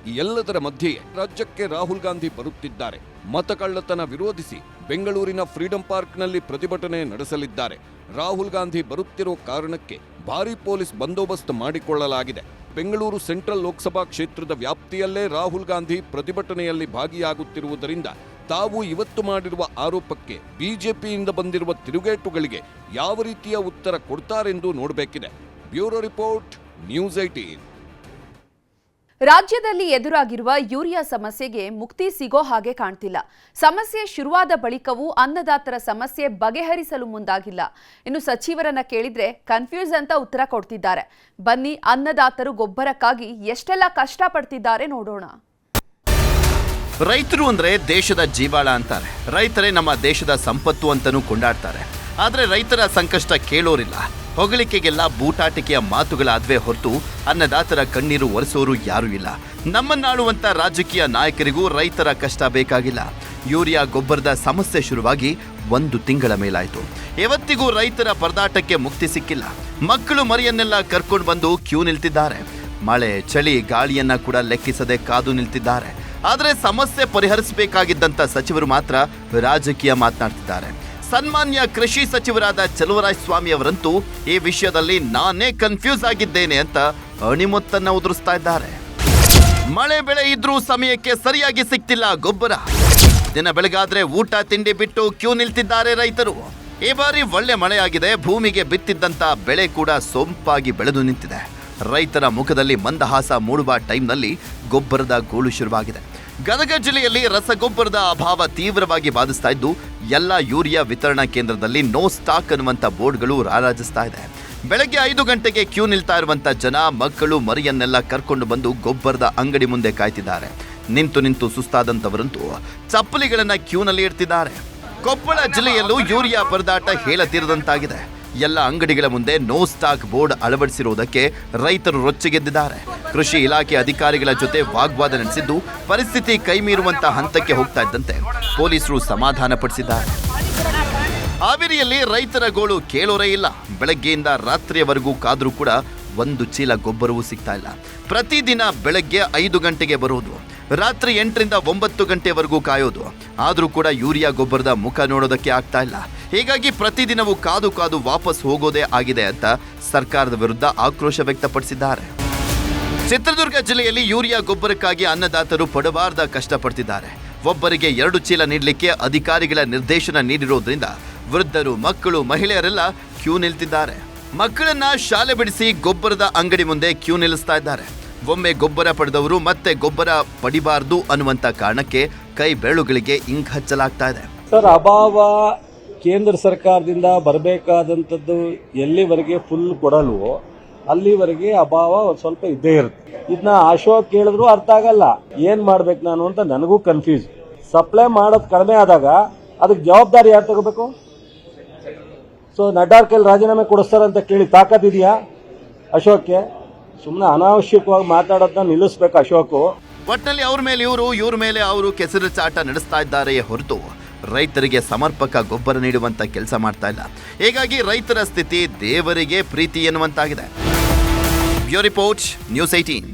ಈ ಎಲ್ಲದರ ಮಧ್ಯೆಯೇ ರಾಜ್ಯಕ್ಕೆ ರಾಹುಲ್ ಗಾಂಧಿ ಬರುತ್ತಿದ್ದಾರೆ. ಮತಕಳ್ಳತನ ವಿರೋಧಿಸಿ ಬೆಂಗಳೂರಿನ ಫ್ರೀಡಂ ಪಾರ್ಕ್ನಲ್ಲಿ ಪ್ರತಿಭಟನೆ ನಡೆಸಲಿದ್ದಾರೆ. ರಾಹುಲ್ ಗಾಂಧಿ ಬರುತ್ತಿರೋ ಕಾರಣಕ್ಕೆ ಭಾರೀ ಪೊಲೀಸ್ ಬಂದೋಬಸ್ತ್ ಮಾಡಿಕೊಳ್ಳಲಾಗಿದೆ. ಬೆಂಗಳೂರು ಸೆಂಟ್ರಲ್ ಲೋಕಸಭಾ ಕ್ಷೇತ್ರದ ವ್ಯಾಪ್ತಿಯಲ್ಲೇ ರಾಹುಲ್ ಗಾಂಧಿ ಪ್ರತಿಭಟನೆಯಲ್ಲಿ ಭಾಗಿಯಾಗುತ್ತಿರುವುದರಿಂದ ತಾವು ಇವತ್ತು ಮಾಡಿರುವ ಆರೋಪಕ್ಕೆ ಬಿಜೆಪಿಯಿಂದ ಬಂದಿರುವ ತಿರುಗೇಟುಗಳಿಗೆ ಯಾವ ರೀತಿಯ ಉತ್ತರ ಕೊಡ್ತಾರೆಂದು ನೋಡಬೇಕಿದೆ. Bureau report, News 18. ರಾಜ್ಯದಲ್ಲಿ ಎದುರಾಗಿರುವ ಯೂರಿಯಾ ಸಮಸ್ಯೆಗೆ ಮುಕ್ತಿ ಸಿಗೋ ಹಾಗೆ ಕಾಣ್ತಿಲ್ಲ. ಸಮಸ್ಯೆ ಶುರುವಾದ ಬಳಿಕವೂ ಅನ್ನದಾತರ ಸಮಸ್ಯೆ ಬಗೆಹರಿಸಲು ಮುಂದಾಗಿಲ್ಲ. ಇನ್ನು ಸಚಿವರನ್ನ ಕೇಳಿದ್ರೆ ಕನ್ಫ್ಯೂಸ್ ಅಂತ ಉತ್ತರ ಕೊಡ್ತಿದ್ದಾರೆ. ಬನ್ನಿ, ಅನ್ನದಾತರು ಗೊಬ್ಬರಕ್ಕಾಗಿ ಎಷ್ಟೆಲ್ಲ ಕಷ್ಟಪಡ್ತಿದ್ದಾರೆ ನೋಡೋಣ. ರೈತರು ಅಂದ್ರೆ ದೇಶದ ಜೀವಾಳ ಅಂತಾರೆ. ರೈತರೇ ನಮ್ಮ ದೇಶದ ಸಂಪತ್ತು ಅಂತನೂ ಕೊಂಡಾಡ್ತಾರೆ. ಆದರೆ ರೈತರ ಸಂಕಷ್ಟ ಕೇಳೋರಿಲ್ಲ. ಹೊಗಳಿಕೆಗೆಲ್ಲ ಬೂಟಾಟಿಕೆಯ ಮಾತುಗಳಾದ್ವೇ ಹೊರತು ಅನ್ನದಾತರ ಕಣ್ಣೀರು ಒರೆಸೋರು ಯಾರೂ ಇಲ್ಲ. ನಮ್ಮನ್ನಾಳುವಂಥ ರಾಜಕೀಯ ನಾಯಕರಿಗೂ ರೈತರ ಕಷ್ಟ ಬೇಕಾಗಿಲ್ಲ. ಯೂರಿಯಾ ಗೊಬ್ಬರದ ಸಮಸ್ಯೆ ಶುರುವಾಗಿ 1 ತಿಂಗಳ ಮೇಲಾಯಿತು. ಯಾವತ್ತಿಗೂ ರೈತರ ಪರದಾಟಕ್ಕೆ ಮುಕ್ತಿ ಸಿಕ್ಕಿಲ್ಲ. ಮಕ್ಕಳು ಮರಿಯನ್ನೆಲ್ಲ ಕರ್ಕೊಂಡು ಬಂದು ಕ್ಯೂ ನಿಲ್ತಿದ್ದಾರೆ. ಮಳೆ, ಚಳಿ, ಗಾಳಿಯನ್ನ ಕೂಡ ಲೆಕ್ಕಿಸದೆ ಕಾದು ನಿಲ್ತಿದ್ದಾರೆ. ಆದರೆ ಸಮಸ್ಯೆ ಪರಿಹರಿಸಬೇಕಾಗಿದ್ದಂಥ ಸಚಿವರು ಮಾತ್ರ ರಾಜಕೀಯ ಮಾತನಾಡ್ತಿದ್ದಾರೆ. ಸನ್ಮಾನ್ಯ ಕೃಷಿ ಸಚಿವರಾದ ಚಲುವರಾಯಸ್ವಾಮಿ ಅವರಂತೂ ಈ ವಿಷಯದಲ್ಲಿ ನಾನೇ ಕನ್ಫ್ಯೂಸ್ ಆಗಿದ್ದೇನೆ ಅಂತ ಅಣಿಮೊತ್ತನ್ನ ಉದುರಿಸ್ತಾ ಇದ್ದಾರೆ. ಮಳೆ ಬೆಳೆ ಇದ್ರೂ ಸಮಯಕ್ಕೆ ಸರಿಯಾಗಿ ಸಿಗ್ತಿಲ್ಲ ಗೊಬ್ಬರ. ದಿನ ಬೆಳಗಾದ್ರೆ ಊಟ ತಿಂಡಿ ಬಿಟ್ಟು ಕ್ಯೂ ನಿಲ್ತಿದ್ದಾರೆ ರೈತರು. ಈ ಬಾರಿ ಒಳ್ಳೆ ಮಳೆಯಾಗಿದೆ. ಭೂಮಿಗೆ ಬಿತ್ತಿದ್ದಂತ ಬೆಳೆ ಕೂಡ ಸೊಂಪಾಗಿ ಬೆಳೆದು ನಿಂತಿದೆ. ರೈತರ ಮುಖದಲ್ಲಿ ಮಂದಹಾಸ ಮೂಡುವ ಟೈಮ್ನಲ್ಲಿ ಗೊಬ್ಬರದ ಗೋಳು ಶುರುವಾಗಿದೆ. ಗದಗ ಜಿಲ್ಲೆಯಲ್ಲಿ ರಸಗೊಬ್ಬರದ ಅಭಾವ ತೀವ್ರವಾಗಿ ಬಾಧಿಸ್ತಾ ಇದ್ದು ಎಲ್ಲ ಯೂರಿಯಾ ವಿತರಣಾ ಕೇಂದ್ರದಲ್ಲಿ ನೋ ಸ್ಟಾಕ್ ಅನ್ನುವಂಥ ಬೋರ್ಡ್ಗಳು ರಾರಾಜಿಸ್ತಾ ಇದೆ. ಬೆಳಗ್ಗೆ 5 ಗಂಟೆಗೆ ಕ್ಯೂ ನಿಲ್ತಾ ಇರುವಂಥ ಜನ ಮಕ್ಕಳು ಮರಿಯನ್ನೆಲ್ಲ ಕರ್ಕೊಂಡು ಬಂದು ಗೊಬ್ಬರದ ಅಂಗಡಿ ಮುಂದೆ ಕಾಯ್ತಿದ್ದಾರೆ. ನಿಂತು ಸುಸ್ತಾದಂಥವರಂತೂ ಚಪ್ಪಲಿಗಳನ್ನ ಕ್ಯೂನಲ್ಲಿ ಇಡ್ತಿದ್ದಾರೆ. ಕೊಪ್ಪಳ ಜಿಲ್ಲೆಯಲ್ಲೂ ಯೂರಿಯಾ ಪರದಾಟ ಹೇಳತೀರದಂತಾಗಿದೆ. ಎಲ್ಲ ಅಂಗಡಿಗಳ ಮುಂದೆ ನೋ ಸ್ಟಾಕ್ ಬೋರ್ಡ್ ಅಳವಡಿಸಿರುವುದಕ್ಕೆ ರೈತರು ರೊಚ್ಚಿಗೆದ್ದಿದ್ದಾರೆ. ಕೃಷಿ ಇಲಾಖೆ ಅಧಿಕಾರಿಗಳ ಜೊತೆ ವಾಗ್ವಾದ ನಡೆಸಿದ್ದು ಪರಿಸ್ಥಿತಿ ಕೈಮೀರುವಂತ ಹಂತಕ್ಕೆ ಹೋಗ್ತಾ ಇದ್ದಂತೆ ಪೊಲೀಸರು ಸಮಾಧಾನ ಪಡಿಸಿದ್ದಾರೆ. ಹಾವೇರಿಯಲ್ಲಿ ರೈತರ ಗೋಳು ಕೇಳೋರೇ ಇಲ್ಲ. ಬೆಳಗ್ಗೆಯಿಂದ ರಾತ್ರಿಯವರೆಗೂ ಕಾದ್ರೂ ಕೂಡ ಒಂದು ಚೀಲ ಗೊಬ್ಬರವೂ ಸಿಗ್ತಾ ಇಲ್ಲ. ಪ್ರತಿದಿನ ಬೆಳಗ್ಗೆ 5 ಗಂಟೆಗೆ ಬರೋದು, ರಾತ್ರಿ 8ರಿಂದ 9 ಗಂಟೆವರೆಗೂ ಕಾಯೋದು. ಆದರೂ ಕೂಡ ಯೂರಿಯಾ ಗೊಬ್ಬರದ ಮುಖ ನೋಡೋದಕ್ಕೆ ಆಗ್ತಾ ಇಲ್ಲ. ಹೀಗಾಗಿ ಪ್ರತಿದಿನವೂ ಕಾದು ವಾಪಸ್ ಹೋಗೋದೇ ಆಗಿದೆ ಅಂತ ಸರ್ಕಾರದ ವಿರುದ್ಧ ಆಕ್ರೋಶ ವ್ಯಕ್ತಪಡಿಸಿದ್ದಾರೆ. ಚಿತ್ರದುರ್ಗ ಜಿಲ್ಲೆಯಲ್ಲಿ ಯೂರಿಯಾ ಗೊಬ್ಬರಕ್ಕಾಗಿ ಅನ್ನದಾತರು ಪಡಬಾರ್ದ ಕಷ್ಟಪಡ್ತಿದ್ದಾರೆ. ಒಬ್ಬರಿಗೆ 2 ಚೀಲ ನೀಡಲಿಕ್ಕೆ ಅಧಿಕಾರಿಗಳ ನಿರ್ದೇಶನ ನೀಡಿರೋದ್ರಿಂದ ವೃದ್ಧರು, ಮಕ್ಕಳು, ಮಹಿಳೆಯರೆಲ್ಲ ಕ್ಯೂ ನಿಲ್ತಿದ್ದಾರೆ. ಮಕ್ಕಳನ್ನ ಶಾಲೆ ಬಿಡಿಸಿ ಗೊಬ್ಬರದ ಅಂಗಡಿ ಮುಂದೆ ಕ್ಯೂ ನಿಲ್ಲಿಸ್ತಾ ಇದ್ದಾರೆ. ಒಮ್ಮೆ ಗೊಬ್ಬರ ಪಡೆದವರು ಮತ್ತೆ ಗೊಬ್ಬರ ಪಡಿಬಾರ್ದು ಅನ್ನುವಂಥ ಕಾರಣಕ್ಕೆ ಕೈ ಬೆರಳುಗಳಿಗೆ ಇಂಕ್ ಹಚ್ಚಲಾಗ್ತಾ ಇದೆ. ಸರ್, ಅಭಾವ ಕೇಂದ್ರ ಸರ್ಕಾರದಿಂದ ಬರಬೇಕಾದಂಥದ್ದು ಎಲ್ಲಿವರೆಗೆ ಫುಲ್ ಕೊಡಲ್ವೋ ಅಲ್ಲಿವರೆಗೆ ಅಭಾವ ಒಂದು ಸ್ವಲ್ಪ ಇದ್ದೇ ಇರುತ್ತೆ. ಇದನ್ನ ಅಶೋಕ್ ಕೇಳಿದ್ರು ಅರ್ಥ ಆಗಲ್ಲ. ಏನ್ ಮಾಡ್ಬೇಕು ನಾನು ಅಂತ ನನಗೂ ಕನ್ಫ್ಯೂಸ್. ಸಪ್ಲೈ ಮಾಡೋದು ಕಡಿಮೆ ಆದಾಗ ಅದಕ್ಕೆ ಜವಾಬ್ದಾರಿ ಯಾರು ತಗೋಬೇಕು? ಸೊ ನಡ್ಡಾರ್ ಕೈಲಿ ರಾಜೀನಾಮೆ ಕೊಡಿಸ್ತಾರಂತ ಕೇಳಿ ತಾಕತ್ತಿದೆಯಾ ಅಶೋಕ್ಗೆ? ಸುಮ್ಮನೆ ಅನಾವಶ್ಯಕವಾಗಿ ಮಾತಾಡೋದನ್ನ ನಿಲ್ಲಿಸ್ಬೇಕು ಅಶೋಕ್. ಒಟ್ಟಿನಲ್ಲಿ ಅವ್ರ ಮೇಲೆ ಇವ್ರ ಮೇಲೆ ಅವರು ಕೆಸರು ಚಾಟ ನಡೆಸ್ತಾ ಇದ್ದಾರೆಯೇ ಹೊರತು ರೈತರಿಗೆ ಸಮರ್ಪಕ ಗೊಬ್ಬರ ನೀಡುವಂತ ಕೆಲಸ ಮಾಡ್ತಾ ಇಲ್ಲ. ಹೀಗಾಗಿ ರೈತರ ಸ್ಥಿತಿ ದೇವರಿಗೆ ಪ್ರೀತಿ ಎನ್ನುವಂತಾಗಿದೆ. Bureau report, News 18.